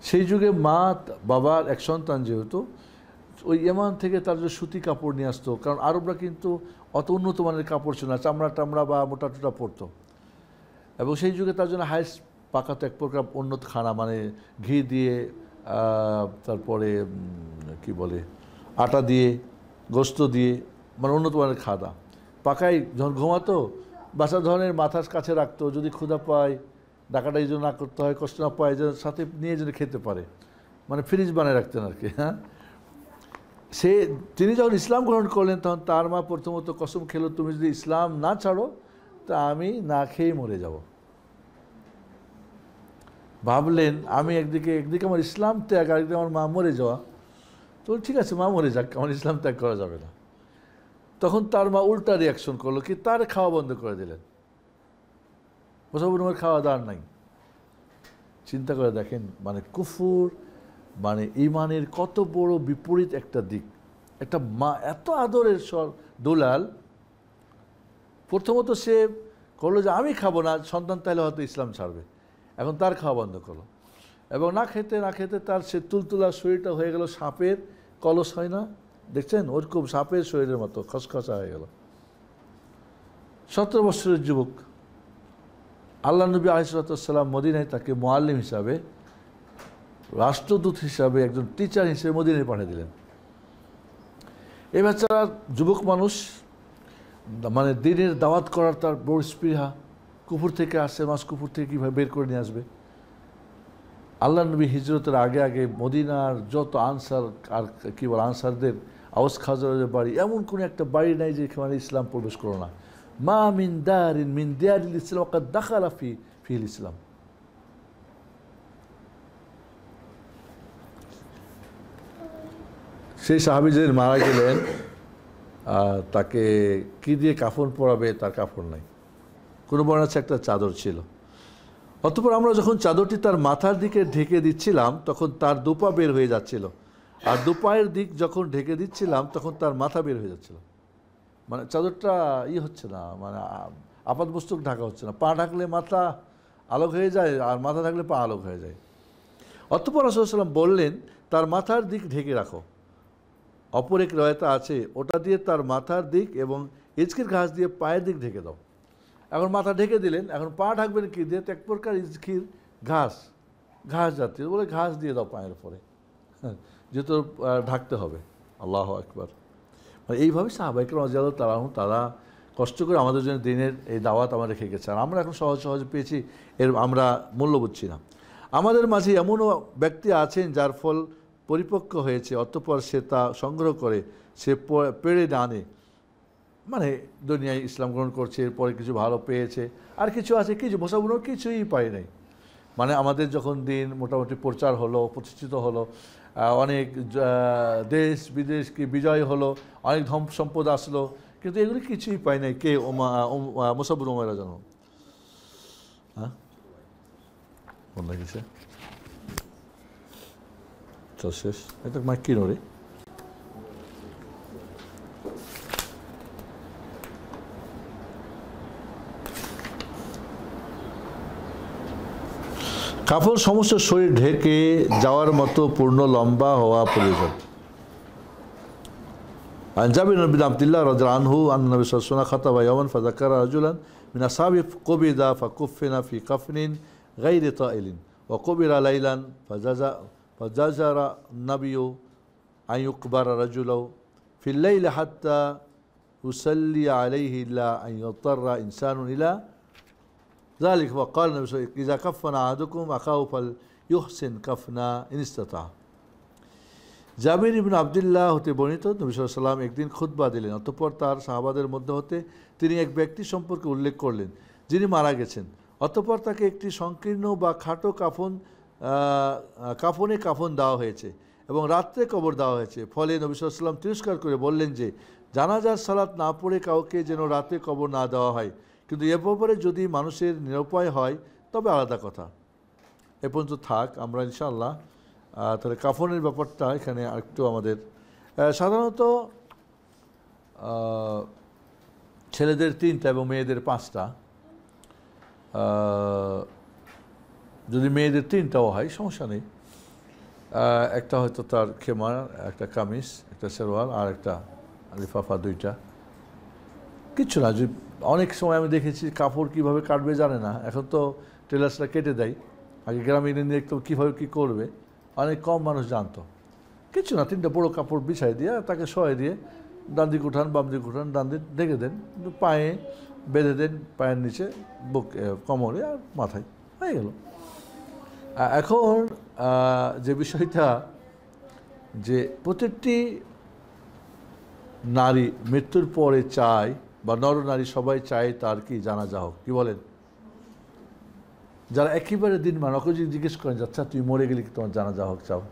সেই যুগে মা বাবার এক সন্তান, যেহেতু ওই ইয়ামান থেকে তার যে সুতি কাপড় নিয়ে আসতো, কারণ আরবরা কিন্তু অত উন্নত মানের কাপড় ছিল না, চামড়া টামড়া বা মোটা টোটা পরতো, এবং সেই যুগে তার জন্য হাইস পাকাতো এক প্রকার উন্নত খানা, মানে ঘি দিয়ে, তারপরে কি বলে আটা দিয়ে, গোস্ত দিয়ে, মানে উন্নত মানের খাওয়া। পাকাই যখন ঘুমাতো, বাসা ধরনের মাথার কাছে রাখতো, যদি ক্ষুধা পায় ডাকাটা এই জন্য না করতে হয়, কষ্ট না পায়, যেন সাথে নিয়ে যেন খেতে পারে। মানে ফ্রিজ বানিয়ে রাখতেন আর কি। হ্যাঁ, তিনি যখন ইসলাম গ্রহণ করলেন তখন তার মা প্রথমত কসম খেলো, তুমি যদি ইসলাম না ছাড়ো তা আমি না খেয়েই মরে যাব। ভাবলেন আমি একদিকে আমার ইসলাম ত্যাগ, আরেকদিকে আমার মা মরে যাওয়া, তো ঠিক আছে মা মরে যাক, আমার ইসলাম ত্যাগ করা যাবে না। তখন তার মা উল্টা রিয়াকশন করলো কি, তার খাওয়া বন্ধ করে দিলেন। মুসাব উমর খাওয়া দাওয়ার নাই। চিন্তা করে দেখেন, মানে কুফুর মানে ইমানের কত বড় বিপরীত একটা দিক। একটা মা এত আদরের দুলাল, প্রথমত সে করলো যে আমি খাবো না, সন্তান তাহলে হয়তো ইসলাম ছাড়বে, এখন তার খাওয়া বন্ধ করলো। এবং না খেতে না খেতে তার সে তুলতুলা শরীরটা হয়ে গেল সাপের কলস হয় না, দেখছেন ওরকম সাপের শরীরের মতো খসখসা হয়ে গেল। 17 বছরের যুবক। আল্লাহ নবী আলাইহিসসালাম মদিনায় তাকে মুআল্লিম হিসাবে, রাষ্ট্রদূত হিসাবে, একজন টিচার হিসেবে মদিনায় পাঠিয়ে দিলেন। এই বাচ্চারা যুবক মানুষ, মানে দিনের দাওয়াত করার তার বড় স্পৃহা, কুফুর থেকে আসছে, মাস কুফুর থেকে কীভাবে বের করে নিয়ে আসবে। আল্লাহ নবী হিজরতের আগে আগে মদিনার যত আনসার আর কী বল আনসারদের আওস খাজরাজের বাড়ি, এমন কোনো একটা বাড়ি নাই যে এখানে ইসলাম প্রবেশ করো না। মা মিন দারিন মিন দিয়ারিল ইসলাম ওয়াকাদ দাখালা ফিল ইসলাম। সেই সাহাবী যে মারা গেলেন, তাকে কি দিয়ে কাফন পরাবে তার কাপড় নাই, কোনো বর্ণনা আছে একটা চাদর ছিল। অতঃপর আমরা যখন চাদরটি তার মাথার দিকে ঢেকে দিচ্ছিলাম তখন তার দুপা বের হয়ে যাচ্ছিল, আর দুপায়ের দিক যখন ঢেকে দিচ্ছিলাম তখন তার মাথা বের হয়ে যাচ্ছিল। মানে চাদরটা হচ্ছে না, মানে আপাতমস্তক ঢাকা হচ্ছে না। পা ঢাকলে মাথা আলোক হয়ে যায়, আর মাথা ঢাকলে পা আলোক হয়ে যায়। অতঃপর রাসূলুল্লাহ সাল্লাল্লাহু আলাইহি ওয়াসাল্লাম বললেন, তার মাথার দিক ঢেকে রাখো। অপর এক রয়তা আছে, ওটা দিয়ে তার মাথার দিক এবং ইজকির ঘাস দিয়ে পায়ের দিক ঢেকে দাও। এখন মাথা ঢেকে দিলেন, এখন পা ঢাকবেন কি দিয়ে? এক প্রকার ইজকির ঘাস, ঘাস জাতীয়, বলে ঘাস দিয়ে দাও পায়ের উপরে, যেহেতু ঢাকতে হবে। আল্লাহু আকবার। মানে এইভাবে সাহাবায়ে কেরাম রাদিয়াল্লাহু তাআলা আনহুম তারা কষ্ট করে আমাদের জন্য দিনের এই দাওয়াত আমরা রেখে গেছে, আর আমরা এখন সহজে পেয়েছি, এর আমরা মূল্য বুঝছি না। আমাদের মাঝে এমনও ব্যক্তি আছেন যার ফল পরিপক্ক হয়েছে, অতঃপর সে তা সংগ্রহ করে, সে পেড়ে না আনে, মানে দুনিয়ায় ইসলাম গ্রহণ করছে, এরপরে কিছু ভালো পেয়েছে, আর কিছু আছে কিছু মোসাবুনো কিছুই পায় নাই। মানে আমাদের যখন দিন মোটামুটি প্রচার হলো, প্রতিষ্ঠিত হলো, অনেক দেশ বিদেশ কি বিজয় হলো, অনেক ধন সম্পদ আসলো, কিন্তু এগুলি কিছুই পায় নাই। কে? মুসাবুর উমাইর জানো? হ্যাঁ, বন্ধ গেছে, চল শেষ। এটা মা কি নরে কাপড় সমস্ত শরীর ঢেকে যাওয়ার মতো পূর্ণ লম্বা হওয়া প্রয়োজন। عن جابر بن عبد الله رضي الله عنه أن النبي صلى الله عليه وسلم خطب يوما فذكر رجلا من أصحابه قبض فكفن في كفن غير طائل وقبر ليلا فزجر النبي أن يقبر رجله في الليل حتى يصلي عليه إلا أن يضطر إنسان إلى ذلك وقال النبي صلى الله عليه وسلم إذا كفن أحدكم أخاه فليحسن كفنا إن استطاع। জাবির ইবনে আবদুল্লাহ হতে বর্ণিত, নবী সাল্লাল্লাহু আলাইহি ওয়াসাল্লাম একদিন খুতবা দিলেন, অতঃপর তার সাহাবাদের মধ্যে হতে তিনি এক ব্যক্তি সম্পর্কে উল্লেখ করলেন যিনি মারা গেছেন। অতঃপর তাকে একটি সংকীর্ণ বা খাটো কাফনে কাফন দেওয়া হয়েছে এবং রাত্রে কবর দেওয়া হয়েছে। ফলে নবী সাল্লাল্লাহু আলাইহি ওয়াসাল্লাম তিরস্কার করে বললেন যে জানাজার সালাত না পড়ে কাউকে যেন রাতে কবর না দেওয়া হয়, কিন্তু এ ব্যাপারে যদি মানুষের নিরুপায় হয় তবে আলাদা কথা। এ পর্যন্ত থাক, আমরা ইনশাআল্লাহ তাহলে কাফনের ব্যাপারটা এখানে আরেকটু আমাদের সাধারণত ছেলেদের 3টা এবং মেয়েদের 5টা, যদি মেয়েদের 3টাও হয় সমস্যা নেই। একটা হয়তো তার খেমার, একটা কামিজ, একটা সেরওয়াল, আর একটা লিফাফা, 2টা, কিচ্ছু না। যদি অনেক সময় আমি দেখেছি কাপড় কীভাবে কাটবে জানে না, এখন তো টেলার্সরা কেটে দেয়, আগে গ্রামে এনে দেখতো কীভাবে কী করবে, অনেক কম মানুষ জানতো। কিছু না, 3টা বড়ো কাপড় বিছাই দিয়ে তাকে শোয়াই দিয়ে ডান দিক উঠান বাম দিক উঠান, ডান দিক ঢেকে দেন, পায়ে বেঁধে দেন, পায়ের নিচে বুক কোমরে আর মাথায়, হয়ে গেল। এখন যে বিষয়টা যে প্রত্যেকটি নারী মৃত্যুর পরে চায় বা নরনারী সবাই চায় তার কি জানাজা হোক, কি বলেন? যারা একেবারে দিন ওকে যদি জিজ্ঞেস করেন আচ্ছা তুই মরে গেলে কি তোমার জানাজা হোক চাও,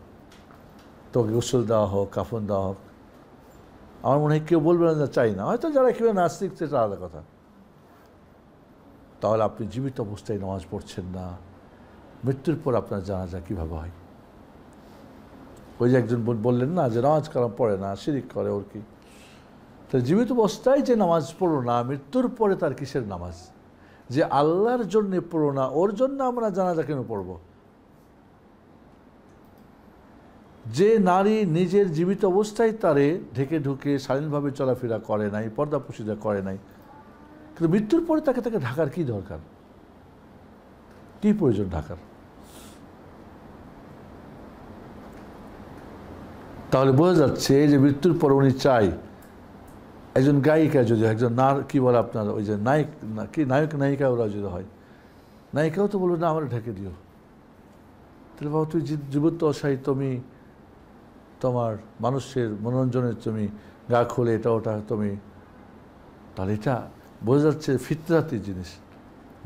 তোকে গোসল দেওয়া হোক, কাফন দেওয়া হোক, আমার মনে হয় কেউ বলবে না চাই না। হয়তো যারা একেবারে নাস্তিক সেটা আলাদা কথা। তাহলে আপনি জীবিত অবস্থায় নামাজ পড়ছেন না, মৃত্যুর পর আপনার জানাজা কীভাবে হয়? ওই যে একজন বললেন না যে নামাজ কালাম পড়ে না, শিরিক করে, ওর কি? তো জীবিত অবস্থায় যে নামাজ পড়ো না, মৃত্যুর পরে তার কিসের নামাজ? যে আল্লাহর জন্যে পড়ো না, ওর জন্য আমরা জানাজা কেন পড়ব? যে নারী নিজের জীবিত অবস্থায় তারে ঢেকে ঢুকে স্বাধীনভাবে চলাফেরা করে নাই, পর্দা পুশিদা করে নাই, কিন্তু মৃত্যুর পরে তাকে ঢাকার কি দরকার, কি প্রয়োজন ঢাকার? তাহলে বোঝা যাচ্ছে যে মৃত্যুর পর উনি চাই একজন গায়িকা যদি একজন কি বলে আপনার ওই যে নায়ক কি নায়ক নায়িকা ওরা যদি হয়, নায়িকাও তো বলবে না আমার ঢেকে দিও। তাহলে বাবা তুই জীবিত অসাই, তুমি তোমার মানুষের মনোরঞ্জনের তুমি গা খোলে এটা ওটা তুমি, তাহলে এটা বোঝা যাচ্ছে ফিতরাতি জিনিস।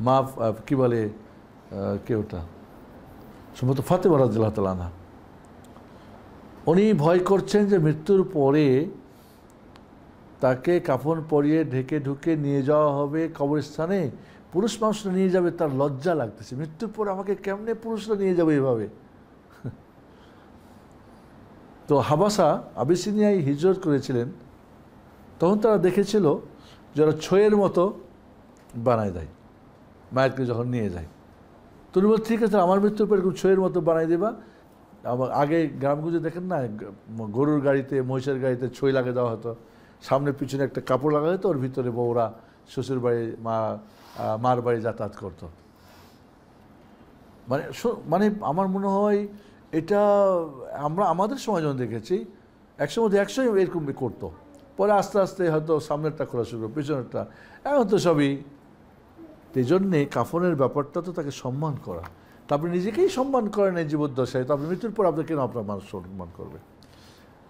মা কি বলে কে ওটা সম্ভবত ফাতেমা রাদিয়াল্লাহু তাআলা আনহা, উনি ভয় করছেন যে মৃত্যুর পরে তাকে কাফন পরিয়ে ঢেকে ঢুকে নিয়ে যাওয়া হবে কবরস্থানে, পুরুষ মানুষরা নিয়ে যাবে, তার লজ্জা লাগতেছে, মৃত্যুর পর আমাকে কেমনে পুরুষরা নিয়ে যাবে এভাবে। তো হাবাসা আবিসিনিয়ায় হিজরত করেছিলেন, তখন তারা দেখেছিল যারা ছয়ের মতো বানায় দেয় মায়েরকে যখন নিয়ে যায়। তুমি বল ঠিক আছে আমার মৃত্যুর পর ছয়ের মতো বানাই দেবা। আবার আগে গ্রামগুলো দেখেন না, গরুর গাড়িতে মহিষের গাড়িতে ছই লাগিয়ে দেওয়া হতো, সামনে পিছনে একটা কাপড় লাগা হতো, ওর ভিতরে বউরা শ্বশুর বাড়ি মার বাড়ি যাতায়াত করত। মানে আমার মনে হয় এটা আমরা আমাদের সময় যখন দেখেছি, একসময় 100 এরকম করতো, পরে আস্তে আস্তে হয়তো সামনেরটা খোলা শুরু, পিছনেরটা, এখন তো সবই। এই জন্যে কাফনের ব্যাপারটা তো তাকে সম্মান করা, তা আপনি নিজেকেই সম্মান করেন এই জীবদ্দশায়, তো আপনি মৃত্যুর পর আপনি কেন আপনার মানুষ সম্মান করবে?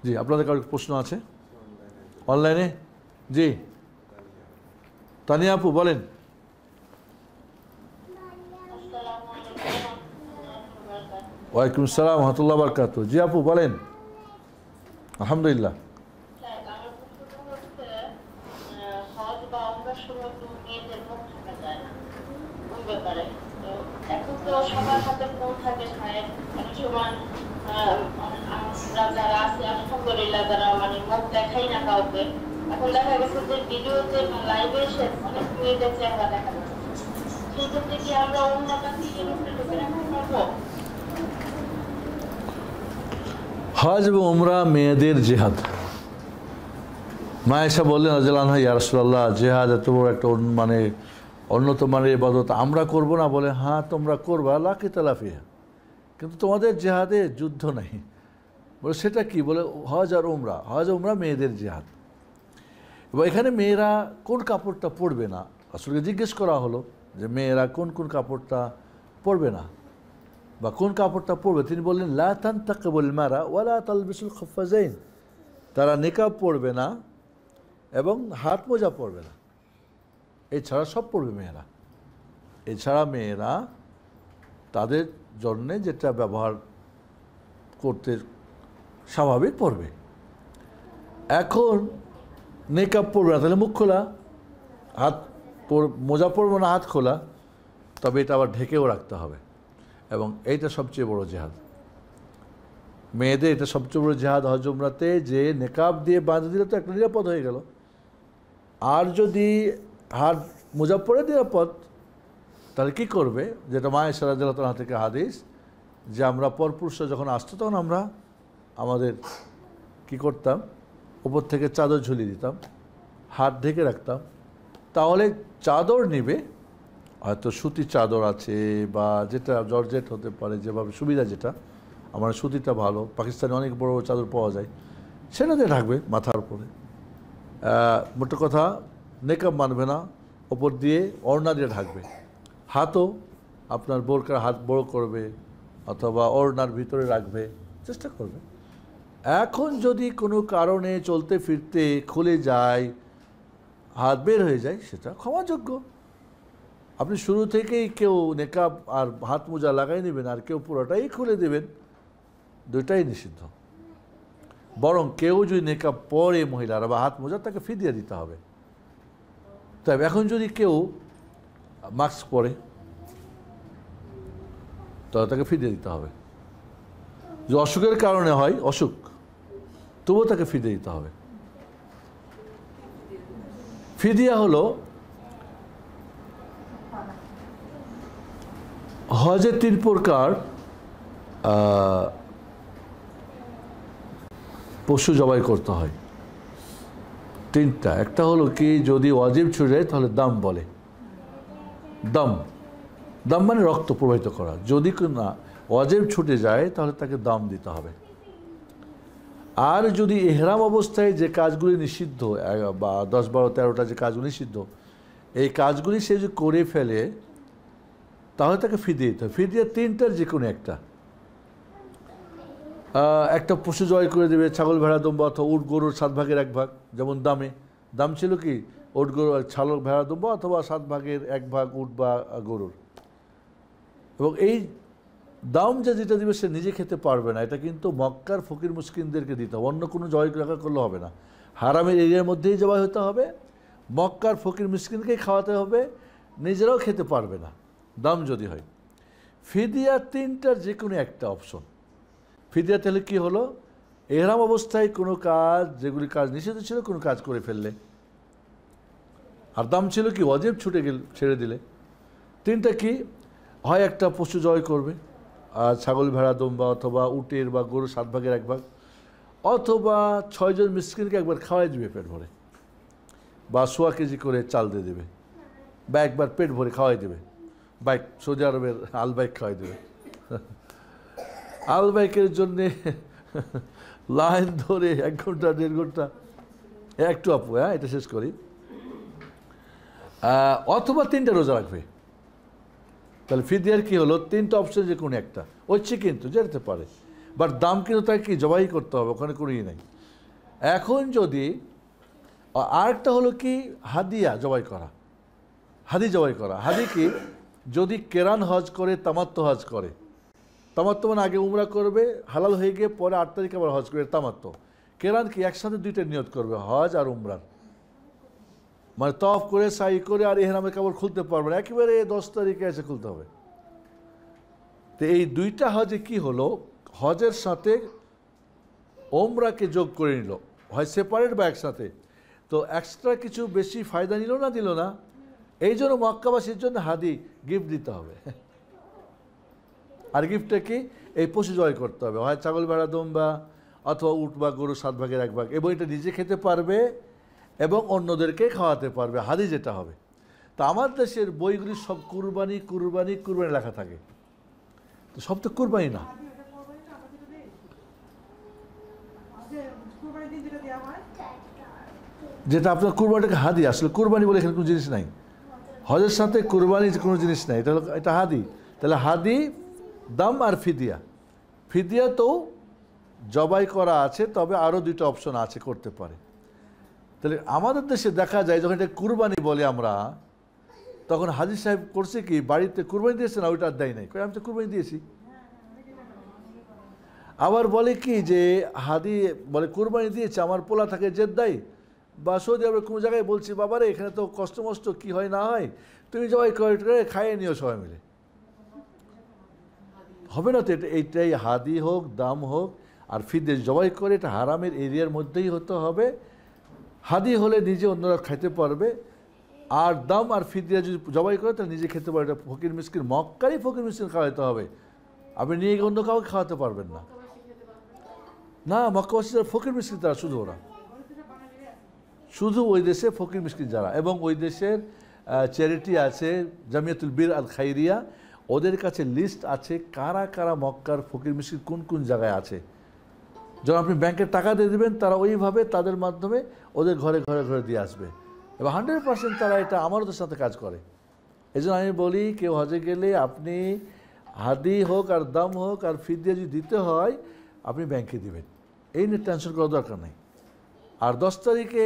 জি, আপনাদের কারো প্রশ্ন আছে অনলাইনে? জি, তানিয়া আপু বলেন। ওয়ালাইকুম আসসালাম রাহমাতুল্লাহি ওয়া বারাকাতুহু। জি আপু বলেন। আলহামদুলিল্লাহ। এখন দেখা গেছে যে ভিডিওতে লাইভে এসে অনেক মেয়েদের চেহারা দেখা যাচ্ছে, সেই ক্ষেত্রে কি আমরা অন্যটা দিয়ে ঢুকে রাখতে পারবো? হজ এবং উমরা মেয়েদের জেহাদ। মা এসা বললেন রাদিয়াল্লাহু আনহা, ইয়া রাসূলুল্লাহ জেহাদ এত বড় একটা মানে অন্যতম মানের ইবাদত, আমরা করব না? বলে হ্যাঁ তোমরা করবা, লা কিতালা ফিহা, কিন্তু তোমাদের জেহাদে যুদ্ধ নাই। বলে সেটা কি? বলে হজ আর উমরা। হজ উমরা মেয়েদের জেহাদ। এবং এখানে মেয়েরা কোন কাপড়টা পরবে না, আসলে জিজ্ঞেস করা হলো যে মেয়েরা কোন কোন কাপড়টা পরবে না বা কোন কাপড়টা পরবে। তিনি বললেন লা তানতাকিবুল মারা ওয়ালা তালবিসুল খুফাজাইন, তারা নিকাব পরবে না এবং হাত মোজা পরবে না, এছাড়া সব পরবে মেয়েরা। এছাড়া মেয়েরা তাদের জন্যে যেটা ব্যবহার করতে স্বাভাবিক পরবে। এখন নেকাব পরবে না, তাহলে মুখ খোলা, হাত মোজা পরবে না, হাত খোলা, তবে এটা আবার ঢেকেও রাখতে হবে। এবং এইটা সবচেয়ে বড় জেহাদ মেয়েদের, এটা সবচেয়ে বড় জেহাদ হজ উমরাতে, যে নেকাব দিয়ে বাঁধে দিলে তো একটা নিরাপদ হয়ে গেল, আর যদি হাত মোজা পরে নিরাপদ, তাহলে কী করবে? যেটা মা আয়েশা রাদিয়াল্লাহু তাআলা থেকে হাদিস, যে আমরা পরপুরুষরা যখন আসতো তখন আমরা আমাদের কি করতাম, উপর থেকে চাদর ঝুলিয়ে দিতাম, হাত ঢেকে রাখতাম। তাহলে চাদর নিবে, হয়তো সুতি চাদর আছে বা যেটা জর্জেট হতে পারে, যেভাবে সুবিধা, যেটা আমার সুতিটা ভালো, পাকিস্তানে অনেক বড় চাদর পাওয়া যায়, সেটা দিয়ে ঢাকবে মাথার উপরে। মোটা কথা নেকাব মানবে না, ওপর দিয়ে ওড়না দিয়ে ঢাকবে। হাতও আপনার বোরকার হাত বড় করবে, অথবা ওড়নার ভিতরে রাখবে, চেষ্টা করবে। এখন যদি কোনো কারণে চলতে ফিরতে খুলে যায়, হাত বের হয়ে যায়, সেটা ক্ষমাযোগ্য। আপনি শুরু থেকেই কেউ নেকাব আর হাত মোজা লাগাই নেবেন, আর কেউ পুরোটাই খুলে দেবেন, দুইটাই নিষিদ্ধ। বরং কেউ যদি নেকাব পরে মহিলারা বা হাত মোজা, তাকে ফিদিয়া দিতে হবে। তবে এখন যদি কেউ মাস্ক পরে, তাহলে তাকে ফিদিয়া দিতে হবে। যদি অসুখের কারণে হয়, অসুখ, তবুও তাকে ফিদিয়া দিতে হবে। ফিদিয়া হলো হজে 3 প্রকার পশু জবাই করতে হয়, 3টা। একটা হলো কি, যদি ওয়াজিব ছুটে যায় তাহলে দাম বলে। দাম মানে রক্ত প্রবাহিত করা। যদি না ওয়াজিব ছুটে যায় তাহলে তাকে দাম দিতে হবে। আর যদি ইহরাম অবস্থায় যে কাজগুলি নিষিদ্ধ, বা 10, 12, 13টা যে কাজগুলি নিষিদ্ধ, এই কাজগুলি সে যদি করে ফেলে তাহলে তাকে ফিদিয়া দিতে হবে। ফিদিয়া 3টার যে কোনো একটা। একটা পশু জয় করে দেবে, ছাগল, ভেড়া, দম্বা অথবা উট, গরুর 7 ভাগের 1 ভাগ। যেমন দাম ছিল কি, উট, গরু, ছাগল, ভেড়া, দম্বা অথবা 7 ভাগের 1 ভাগ উট বা গরুর। এবং এই দাম যেটা দিবে সে নিজে খেতে পারবে না, এটা কিন্তু মক্কার ফকির মুসকিনদেরকে দিতে হবে, অন্য কোনো জয় করলে হবে না। হারামের এরিয়ার মধ্যেই জবাই হতে হবে, মক্কার ফকির মুসকিনকেই খাওয়াতে হবে, নিজেরাও খেতে পারবে না দাম যদি হয়। ফিদিয়া 3টার যে কোনো একটা অপশন। ফিদিয়া তাহলে কী হলো, ইহরাম অবস্থায় কোনো কাজ, যেগুলি কাজ নিষিদ্ধ ছিল, কোনো কাজ করে ফেললে। আর দাম ছিল কি, ওয়াজিব ছুটে গেল, ছেড়ে দিলে। 3টা কি, হয় একটা পশু জয় করবে, আর ছাগল, ভেড়া, দম্বা অথবা উটের বা গরুর 7 ভাগের 1 ভাগ, অথবা 6 জন মিসকিনকে একবার খাওয়াই দেবে পেট ভরে, বা 1.25 কেজি করে চাল দিয়ে দেবে, বা একবার পেট ভরে খাওয়াই দেবে। বাইক, সৌদি আরবের আল বাইক খাওয়াই দেবে। আল বাইকের জন্যে লাইন ধরে 1 ঘন্টা 1.5 ঘন্টা। একটু আপু, এটা শেষ করি। অথবা 3টা রোজা রাখবে। তাহলে ফিদিয়ার কি হলো, 3টা অপশন যে কোনো একটা, হচ্ছে কিন্তু যেতে পারে, বাট দাম কিন্তু তাকে কি জবাই করতে হবে, ওখানে কোনোই নাই। এখন যদি আরেকটা হলো কি, হাদিয়া জবাই করা। হাদি জবাই করা, হাদি কি, যদি কেরান হজ করে, তামাত্ম হজ করে। তামাত্ম মানে আগে উমরা করবে, হালাল হয়ে গিয়ে পরে 8 তারিখে আবার হজ করে, তামাত্ম। কেরান কি, একসাথে 2টা নিয়ত করবে, হজ আর উমরার। মানে তফ করে, সাই করে, আর ইহরামের কাপড় খুলতে পারবে না, একেবারে 10 তারিখে এসে খুলতে হবে। তো এই 2টা হজে কি হলো, হজের সাথে ওমরাকে যোগ করে নিল, হয় সেপারেট বা একসাথে। তো এক্সট্রা কিছু বেশি ফায়দা নিল না, দিল না। এই জন্য মক্কাবাসীর জন্য হাদি গিফট দিতে হবে। আর গিফটটা কি, এই পশু জয় করতে হবে, হয় ছাগল, ভেড়া, দম্বা অথবা উট বা গরু 7 ভাগের 1 ভাগ, এবং এটা নিজে খেতে পারবে এবং অন্যদেরকে খাওয়াতে পারবে, হাদি যেটা হবে। তো আমার দেশের বইগুলি সব কুরবানি কুরবানি কুরবানি লেখা থাকে, তো সব তো কুরবানি না। যেটা আপনার কুরবানিটাকে হাদি, আসলে কুরবানি বলে এখানে কোনো জিনিস নাই, হজের সাথে কুরবানি কোনো জিনিস নাই, এটা হাদি। তাহলে হাদি, দাম আর ফিদিয়া। ফিদিয়া তো জবাই করা আছে, তবে আরও 2টা অপশন আছে, করতে পারে। তাহলে আমাদের দেশে দেখা যায় যখন এটা কুরবানি বলে আমরা, তখন হাজি সাহেব করছে কি, বাড়িতে কুরবানি দিয়েছে না, ওইটা আর দেয় নাই, আমি তো কুরবানি দিয়েছি। আবার বলে কি যে হাদি বলে কুরবানি দিয়েছে, আমার পোলা থাকে জেদ্দাই বা সৌদি আরবের কোনো জায়গায়, বলছি বাবারে এখানে তো কষ্ট মষ্ট কী হয় না হয়, তুমি জবাই করে খাইয়ে নিও সবাই মিলে। হবে না তো, এইটাই হাদি হোক, দাম হোক আর ফিদে জবাই করে, এটা হারামের এরিয়ার মধ্যেই হতে হবে। হাদি হলে নিজে অন্যরা খেতে পারবে, আর দাম আর ফিদিয়া যদি জবাই করে তাহলে নিজে খেতে পারবে। এটা ফকির মিসকিন, মক্কারই ফকির মিসকিন খাওয়াতে হবে, আপনি নিয়ে গিয়ে অন্য কাউকে খাওয়াতে পারবেন না। না, মক্কাবাসী যারা ফকির মিসকিন, তারা শুধু ওরা, শুধু ওই দেশে ফকির মিসকিন যারা, এবং ওই দেশের চ্যারিটি আছে জামিয়াতুল বীর আল খাইরিয়া, ওদের কাছে লিস্ট আছে কারা কারা মক্কার ফকির মিসকিন কোন কোন জায়গায় আছে। যখন আপনি ব্যাংকের টাকা দিয়ে দেবেন, তারা ওইভাবে তাদের মাধ্যমে ওদের ঘরে ঘরে ঘরে দিয়ে আসবে, এবং 100% তারা এটা আমারদের সাথে কাজ করে। এই জন্য আমি বলি, কেউ হজে গেলে আপনি হাদি হোক আর দাম হোক আর ফিদিয়া যদি দিতে হয় আপনি ব্যাংকে দিবেন, এই নিয়ে টেনশন করার দরকার নেই। আর 10 তারিখে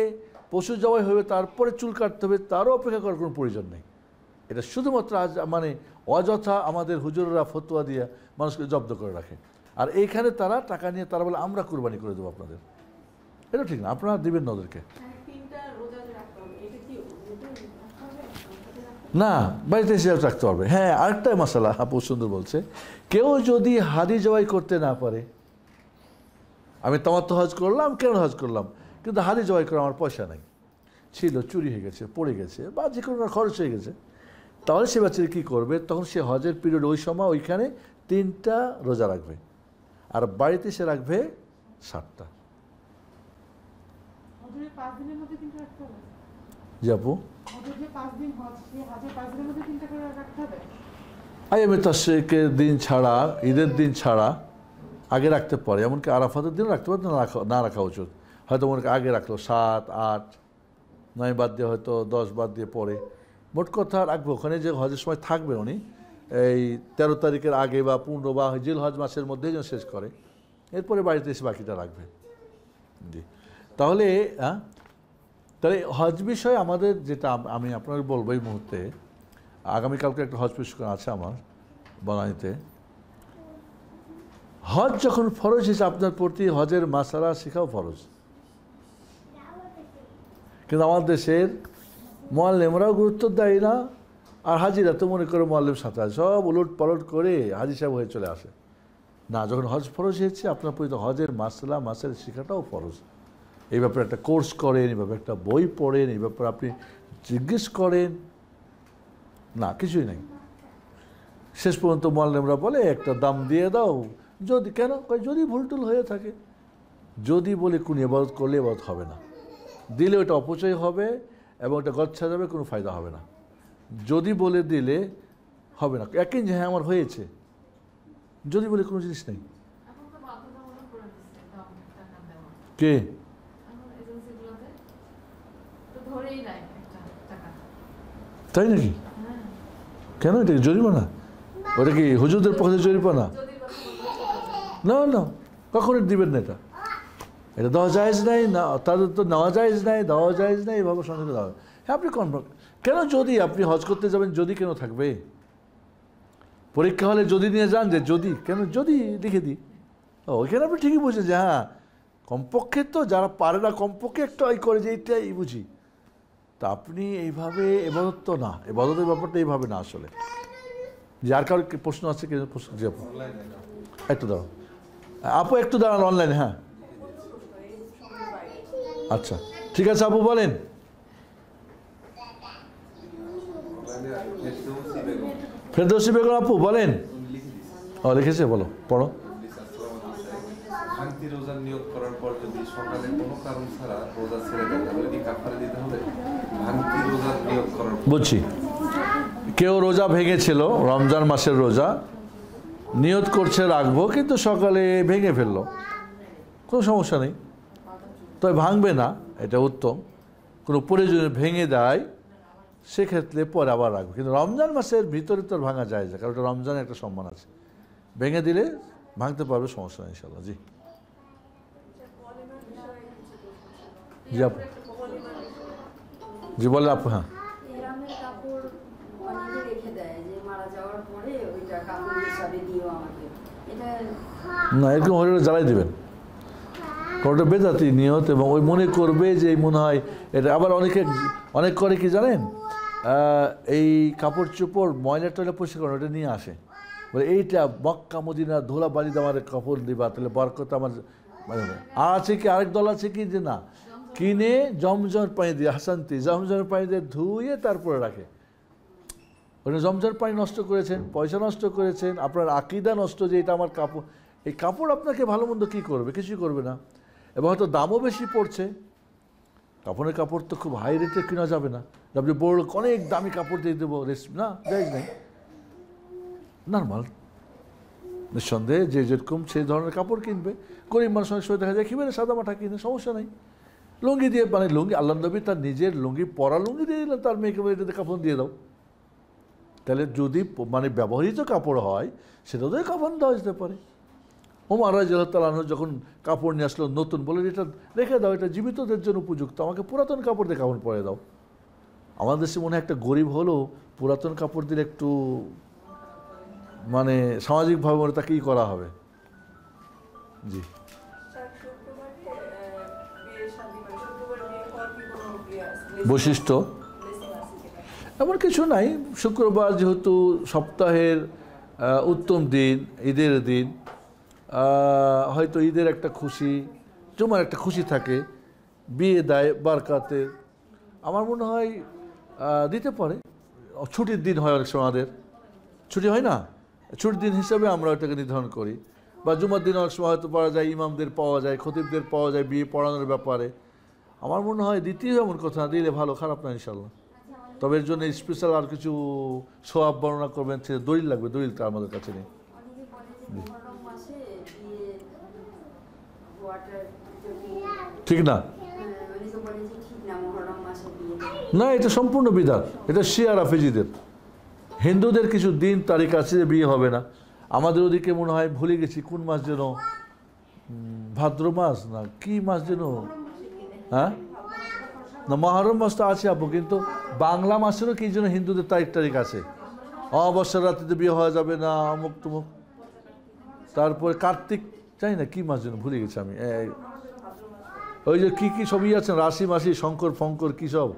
পশু জবাই হবে তারপরে চুল কাটতে হবে তারও অপেক্ষা করার কোনো প্রয়োজন নেই। এটা শুধুমাত্র আজ মানে অযথা আমাদের হুজুররা ফতোয়া দিয়ে মানুষকে জব্দ করে রাখে, আর এইখানে তারা টাকা নিয়ে তারা বলে আমরা কুরবানি করে দেবো আপনাদের। এটা ঠিক না, আপনারা দিবেন না ওদেরকে। না, বাড়িতে এসে রাখতে পারবে। হ্যাঁ, আরেকটা মশালা আপু সুন্দর বলছে, কেউ যদি হাদি জবাই করতে না পারে, আমি তামাত্তু হজ করলাম, কেন হজ করলাম, কিন্তু হাদি জবাই করে আমার পয়সা নাই, ছিল চুরি হয়ে গেছে, পড়ে গেছে, বা যে কোনো খরচ হয়ে গেছে, তাহলে সে বাচ্চারা কী করবে, তখন সে হজের পিরিয়ড ওই সময় ওইখানে 3টা রোজা রাখবে, আর বাড়িতে সে রাখবে 7টা। জি আপু, আইয়ামে তাশরিকের দিন ছাড়া, ঈদের দিন ছাড়া আগে রাখতে পারে, এমনকি আরাফাতের দিন রাখতে পারে, না রাখা উচিত। হয়তো মনে আগে রাখলো 7, 8, 9 বাদ দিয়ে হয়তো 10 বাদ দিয়ে পরে, মোট কথা রাখবে। ওখানে যে হজের সময় থাকবে উনি এই 13 তারিখের আগে বা 15 বা জিল হজ মাসের মধ্যেই যেন শেষ করে, এরপরে বাড়িতে এসে বাকিটা রাখবে। জি, তাহলে তাহলে হজ বিষয়ে আমাদের যেটা আমি আপনাকে বলবো, এই মুহূর্তে আগামীকালকে একটা হজ প্রশিক্ষণ আছে আমার বনানীতে। হজ যখন ফরজ হিসেবে আপনার প্রতি হজের মাসালা শেখাও ফরজ, কিন্তু আমার দেশের মোয়াল্লেমরাও গুরুত্ব দেয় না, আর হাজিরা তো মনে করে মোয়াল্লেম সাথে আছে, সব উলট পালট করে হাজি সাহেব হয়ে চলে আসে। না, যখন হজ ফরজ হয়েছে আপনার প্রতি হজের মাসালা শেখাটাও ফরজ। এই ব্যাপারে একটা কোর্স করেন, এই ব্যাপারে একটা বই পড়েন, এই ব্যাপারে আপনি জিজ্ঞেস করেন, না কিছুই নেই। শেষ পর্যন্ত মোয়াল্লেমরা বলে একটা দাম দিয়ে দাও, যদি কেন যদি ভুলটুল হয়ে থাকে, যদি বলে কোন ইবাদত করলে ইবাদত হবে না, দিলে ওটা অপচয় হবে এবং ওটা গচ্ছা যাবে, কোনো ফায়দা হবে না। যদি বলে দিলে হবে না, একই যে হ্যাঁ আমার হয়েছে, যদি বলে কোনো জিনিস নেই। কে তাই নাকি? কেন, এটা জরিমানা? ওটা কি হুজুরদের পক্ষে জরিমানা? না না, কখনই দিবেন না, এটা দেওয়া জায়েজ নাই, না তাদের তো নেওয়া জায়েজ নাই, দেওয়া জায়েজ নাই, এভাবে সঙ্গে দেওয়া। হ্যাঁ, আপনি কেন যদি আপনি হজ করতে যাবেন, যদি কেন থাকবে? পরীক্ষা হলে যদি নিয়ে যান, যে যদি কেন, যদি লিখে দিই, ওইখানে আপনি ঠিকই বুঝেন যে হ্যাঁ কমপক্ষে তো যারা পারে না কমপক্ষে একটা করে যে এইটাই বুঝি। তা আপনি এইভাবে এবাদত তো না, এবাদতের ব্যাপারটা এইভাবে না আসলে। যার কারো প্রশ্ন আছে কি? জি আপু একটু দাও, আপু একটু দাঁড়ান অনলাইনে। হ্যাঁ আচ্ছা ঠিক আছে আপু বলেন। ফেরদৌসী বেগম আপু বলেন। ও লিখেছে, বলো, পড়ো। ভাঙতি রোজা নিয়োগ করার পর যদি সকালে কোনো কারণ ছাড়া রোজা ছেড়ে দেয় তাহলে কি কাফারা দিতে হবে? ভাঙতি রোজা নিয়োগ করার বুঝছি, কেউ রোজা ভেঙেছিল, রমজান মাসের রোজা নিয়ত করছে রাখবো, কিন্তু সকালে ভেঙে ফেললো, কোনো সমস্যা নেই, তবে ভাঙবে না, এটা উত্তম। কোনো প্রয়োজনে ভেঙে দেয় সেক্ষেত্রে পরে আবার রাখবো, কিন্তু রমজান মাসের ভিতরে তো ভাঙা যায় না, কারণ ওটা রমজানের একটা সম্মান আছে, ভেঙে দিলে ভাঙতে পারবে, সমস্যা নেই ইনশাল্লাহ। জি জি আপু, জি বলে আপু। হ্যাঁ না, এরকম হলে জ্বালাই দেবেন, ওটা বেদাতি নিয়ত, এবং ওই মনে করবে যে মনে হয় এটা। আবার অনেক করে কি জানেন, এই কাপড় চোপড় ময়লা টয়লা পরিষ্কার করে ওটা নিয়ে আসে, বলে এইটা মক্কা মদিনা ধুলা বালি আমার কাপড় দিবা, তাহলে বরকত আমার। আর আছে কি আরেক দল আছে কি যে না, কিনে জমজমের পানি দিয়ে হাসান্তি জমজমের পানি দিয়ে ধুয়ে তারপরে রাখে। ওটা জমজমের পানি নষ্ট করেছেন, পয়সা নষ্ট করেছেন, আপনার আকীদা নষ্ট, যে এটা আমার কাপড়। এই কাপড় আপনাকে ভালো মন্দ কী করবে? কিছুই করবে না, এবং হয়তো দামও বেশি পড়ছে। কাপড়ের কাপড় তো খুব হাই রেটে কেনা যাবে না, আপনি বড় অনেক দামি কাপড় দিয়ে দেবো, না জায়েজ নেই। নর্মাল নিঃসন্দেহে যে যেরকম সেই ধরনের কাপড় কিনবে। গরিব মানুষ অনেক সময় দেখা যায় কিভাবে সাদা মাঠা কিনে, সমস্যা নেই। লুঙ্গি দিয়ে, মানে লুঙ্গি, আল্লাহ নবী তার নিজের লুঙ্গি, পরা লুঙ্গি দিয়ে দিলেন তার মেয়েকে, এটা কাপড় দিয়ে দাও, তাহলে যদি মানে ব্যবহৃত কাপড় হয় সেটা তো কাফন দেওয়া যেতে পারে। ওমর রাদিয়াল্লাহু তাআলা আনহু যখন কাপড় নিয়ে আসলো নতুন, বলে এটা রেখে দাও, এটা জীবিতদের জন্য উপযুক্ত, আমাকে পুরাতন কাপড় দিয়ে কাফন পরে দাও। আমাদের দেশে মনে হয় একটা গরিব হলো পুরাতন কাপড় দিলে একটু মানে সামাজিকভাবে মনে তাকে ই করা হবে। জি, বৈশিষ্ট্য এমন কিছু নাই। শুক্রবার যেহেতু সপ্তাহের উত্তম দিন, ঈদের দিন, হয়তো ঈদের একটা খুশি, জুমার একটা খুশি থাকে, বিয়ে দেয় বারকাতে, আমার মনে হয় দিতে পারে। ছুটির দিন হয় অনেক সময়, আমাদের ছুটি হয় না, ছুটির দিন হিসাবে আমরা ওটাকে নির্ধারণ করি। বা জুমার দিন অনেক সময় হয়তো পাওয়া যায়, ইমামদের পাওয়া যায়, খতিবদের পাওয়া যায় বিয়ে পড়ানোর ব্যাপারে। আমার মনে হয় দ্বিতীয় এমন কথা, দিলে ভালো, খারাপ না ইনশাল্লাহ। তবে এর জন্য স্পেশাল আর কিছু সোয়াব বর্ণনা করবেন, সে দলিল লাগবে, দলিলটা আমাদের কাছে নেই। ঠিক না, না এটা সম্পূর্ণ বিধান, এটা শিয়া রাফেজিদের। হিন্দুদের কিছু দিন তারিখ আছে যে বিয়ে হবে না। আমাদের ওদিকে মনে হয় ভুলে গেছি কোন মাস যেন, ভাদ্র মাস না কি মাস যেন, হ্যাঁ না মহরম মাসটা আছে আপু, কিন্তু বাংলা মাসেরও কি যেন হিন্দুদের তারিখ আছে। অমাবস্যার রাত্রিতে বিয়ে হওয়া যাবে না, অমুক তুমুক। তারপরে কার্তিক, জানি না কি মাস যেন, ভুলে গেছি আমি। ওই যে কী কী সবই আছেন, রাশি মাসি, শঙ্কর ফঙ্কর কী সব,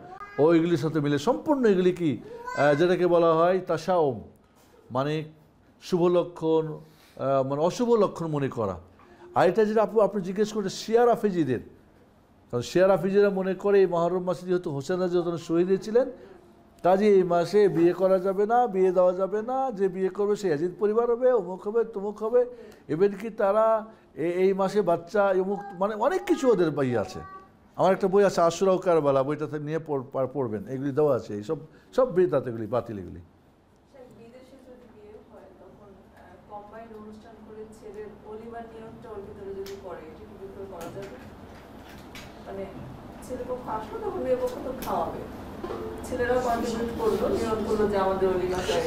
ওইগুলির সাথে মিলে সম্পূর্ণ এগুলি কি যেটাকে বলা হয় তাশাউম, মানে শুভ লক্ষণ, মানে অশুভ লক্ষণ মনে করা। আর এটা যেটা আপনি জিজ্ঞেস করছেন শিয়া রাফেজিদের, কারণ শিয়া রাফেজিরা মনে করে এই মহরম মাসে যেহেতু হোসেন রাজি যখন শহীদ হয়েছিলেন, কাজে এই মাসে বিয়ে করা যাবে না, বিয়ে দেওয়া যাবে না, যে বিয়ে করবে সে ইয়াজিদ পরিবার হবে, অমুক হবে তমুক হবে। ইভেন কি তারা এই মাসে বাচ্চা অমুক, মানে অনেক কিছু ওদের বই আছে। আমার একটা বই আছে আশুরা ও কারবালা, বইটাতে নিয়ে পড়বেন, এগুলি দেওয়া আছে। এইসব সব বেদাত, এগুলি বাতিল, এগুলি।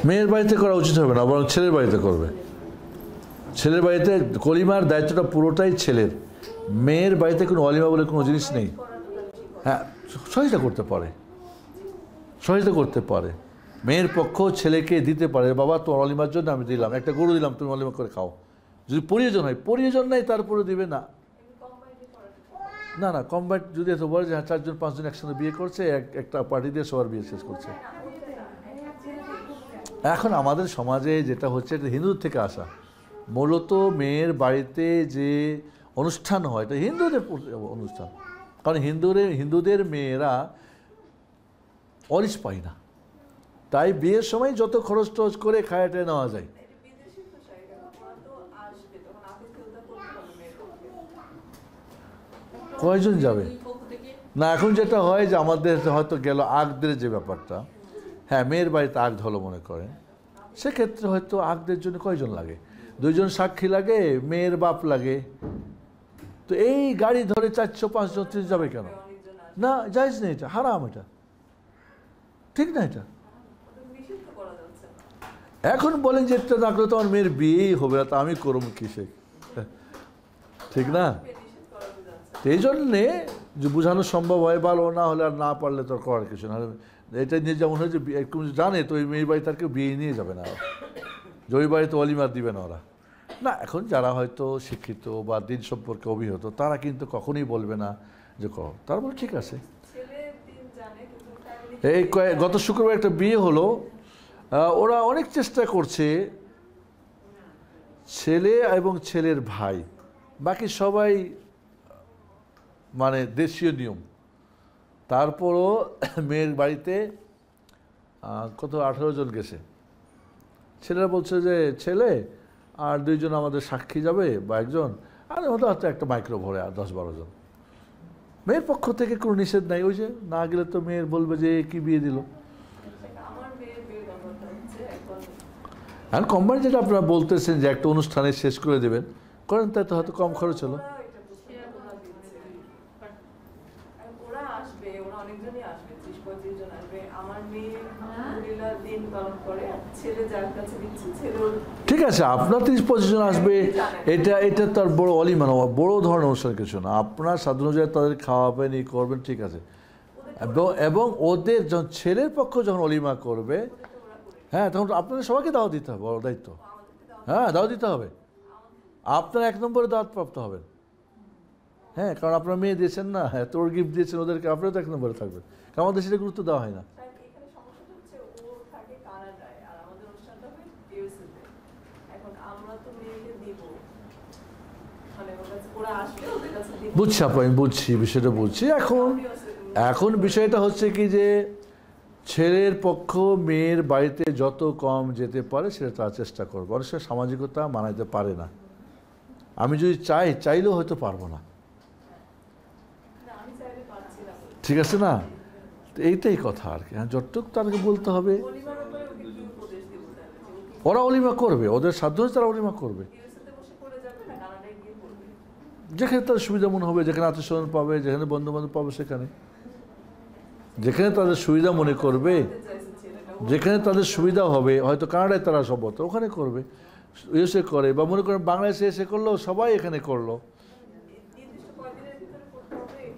মেয়ের বাড়িতে করা উচিত হবে না, বরং ছেলের বাড়িতে করবে। ছেলের বাড়িতে কলিমার দায়িত্বটা পুরোটাই ছেলের। মেয়ের বাড়িতে কোনো অলিমা বলে কোনো জিনিস নেই। হ্যাঁ, সহযোগিতা করতে পারে, সহযোগিতা করতে পারে। মেয়ের পক্ষ ছেলেকে দিতে পারে, বাবা তোমার অলিমার জন্য আমি দিলাম, একটা গরু দিলাম, তুমি অলিমা করে খাও। যদি প্রয়োজন হয়, প্রয়োজন নাই তারপরে দিবে না। না না, কম্বাইট যদি এত বলে যে হ্যাঁ 4 জন 5 জন একসঙ্গে বিয়ে করছে, একটা পার্টি দিয়ে সবার বিয়ে শেষ করছে। এখন আমাদের সমাজে যেটা হচ্ছে, এটা হিন্দুদের থেকে আসা। মূলত মেয়ের বাড়িতে যে অনুষ্ঠান হয় এটা হিন্দুদের অনুষ্ঠান, কারণ হিন্দুদের মেয়েরা অরিস পায় না, তাই বিয়ের সময় যত খরচ টরচ করে খায়াটে নেওয়া যায়। কয়জন যাবে না, এখন যেটা হয় যে আমাদের হয়তো গেল আগদের যে ব্যাপারটা, হ্যাঁ মেয়ের বাড়িতে আগ হলো মনে করেন, সেক্ষেত্রে হয়তো আগদের জন্য কয়জন লাগে, 2 জন সাক্ষী লাগে, মেয়ের বাপ লাগে। তো এই গাড়ি ধরে 400-5 জন যাবে কেন? না, জায়েজ নেই, এটা হারাম, এটা ঠিক না। এটা এখন বলেন যে এটা না করলে তো আমার মেয়ের বিয়েই হবে না, তা আমি করবো কিসে, ঠিক না? এই জন্যে যে বোঝানো সম্ভব হয় ভালো, না হলে আর না পারলে তো করার কিছু না। এটা নিয়ে যেমন হয়েছে একটু জানে তো ওই মেয়ের বাড়ি তার কেউ বিয়ে নিয়ে যাবে না, যে ওই বাড়িতে অলিমার দিবে না ওরা। না, এখন যারা হয়তো শিক্ষিত বা দিন সম্পর্কে অভিহিত, তারা কিন্তু কখনোই বলবে না যে কর, তারা বলে ঠিক আছে। এই গত শুক্রবার একটা বিয়ে হলো, ওরা অনেক চেষ্টা করছে, ছেলে এবং ছেলের ভাই, বাকি সবাই মানে দেশীয় নিয়ম। তারপরও মেয়ের বাড়িতে কত 18 জন গেছে। ছেলেরা বলছে যে ছেলে আর 2 জন আমাদের সাক্ষী যাবে বা একজন, আর হয়তো একটা মাইক্রো ভরে আর 10-12 জন। মেয়ের পক্ষ থেকে কোনো নিষেধ নাই, ওই যে না গেলে তো মেয়ের বলবে যে কি বিয়ে দিল। এখন কম্বাইন যেটা আপনারা বলতেছেন যে একটা অনুষ্ঠানে শেষ করে দেবেন, করেন, তাই তো হয়তো কম খরচ হলো। অনেকজনই আসবে, 30-35 জন আসবে। আমার মেয়ে দিন পালন করে ছেলে যার কাছে দিচ্ছে ছেলে ঠিক আছে, আপনার 30-25 জন আসবে, এটা তার বড় অলিমা না, বড় ধরনের অনুষ্ঠান কিছু না। আপনার সাধারণ অনুযায়ী তাদের খাওয়াবেন, ই করবেন, ঠিক আছে। এবং ওদের যখন ছেলের পক্ষ যখন অলিমা করবে, হ্যাঁ, তখন আপনাদের সবাইকে দাওয়াত দিতে হবে, বড় দায়িত্ব। হ্যাঁ, দাওয়াত দিতে হবে, আপনারা 1 নম্বরে দাওয়াত প্রাপ্ত হবেন। হ্যাঁ, কারণ আপনারা মেয়ে দিয়েছেন না, হ্যাঁ, তোর গিফট দিয়েছেন ওদেরকে, আপনারা তো 1 নম্বরে থাকবেন। কারণ আমাদের সেটা গুরুত্ব দেওয়া হয় না। এখানে সমস্যাটা হচ্ছে ও থাকে কানাডায় আর আমাদের অনুষ্ঠানটা হয় ইউএসএতে। এখন আমরা তো মেয়েকে দিব, মানে ওরা আসবে ওদের কাছে দিব। বুঝছি আপু, আমি বুঝছি, বিষয়টা বুঝছি। এখন বিষয়টা হচ্ছে কি যে ছেলের পক্ষ মেয়ের বাড়িতে যত কম যেতে পারে সেটা তার চেষ্টা করবে। অনেক সময় সামাজিকতা মানাইতে পারে না। আমি যদি চাইলেও হয়তো পারবো না, ঠিক আছে না? তো এইটাই কথা আর কি। হ্যাঁ, যতটুকু তাদেরকে বলতে হবে। ওরা অলিমা করবে, ওদের সাধ্য হচ্ছে তারা অলিমা করবে, যেখানে তাদের সুবিধা মনে হবে, যেখানে আত্মীয়স্বজন পাবে, যেখানে বন্ধু বান্ধব পাবে, সেখানে যেখানে তাদের সুবিধা মনে করবে, যেখানে তাদের সুবিধা হবে। হয়তো কানাডায় তারা সম্ভবত ওখানে করবে, ইউএসএ করে, বা মনে করেন বাংলাদেশে এসে করলো, সবাই এখানে করলো।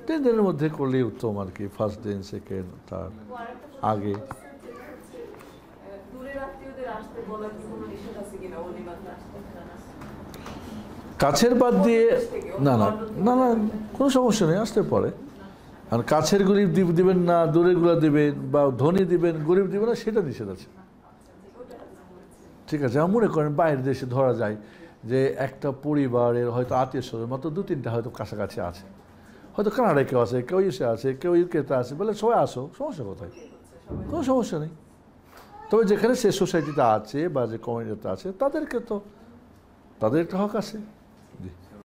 3 দিনের মধ্যে করলেই উত্তম আর কি, ফার্স্ট দিন, সেকেন্ড, থার্ড, আগে। কাছের বাদ দিয়ে না না না না, কোনো সমস্যা নেই, আসতে পারে। আর কাছের গরিব দিবেন না, দূরেরগুলো দিবেন, বা ধনী দিবেন, গরিব দিবেন না, সেটা নিষেধ আছে, ঠিক আছে। মনে করেন বাইরের দেশে ধরা যায় যে একটা পরিবারের হয়তো আত্মীয়স্বজন মাত্র 2-3টা হয়তো কাছাকাছি আছে, হয়তো কানাডায় কেউ আছে, কেউ ইউএসএ আছে, কেউ ইউকেতে আছে, বলে সবাই আসো, সমস্যা কোথায়? কোনো সমস্যা নেই। তবে যেখানে সে সোসাইটিতে আছে বা যে কমিউনিটিতে আছে, তাদেরকে তো তাদের একটা হক আছে।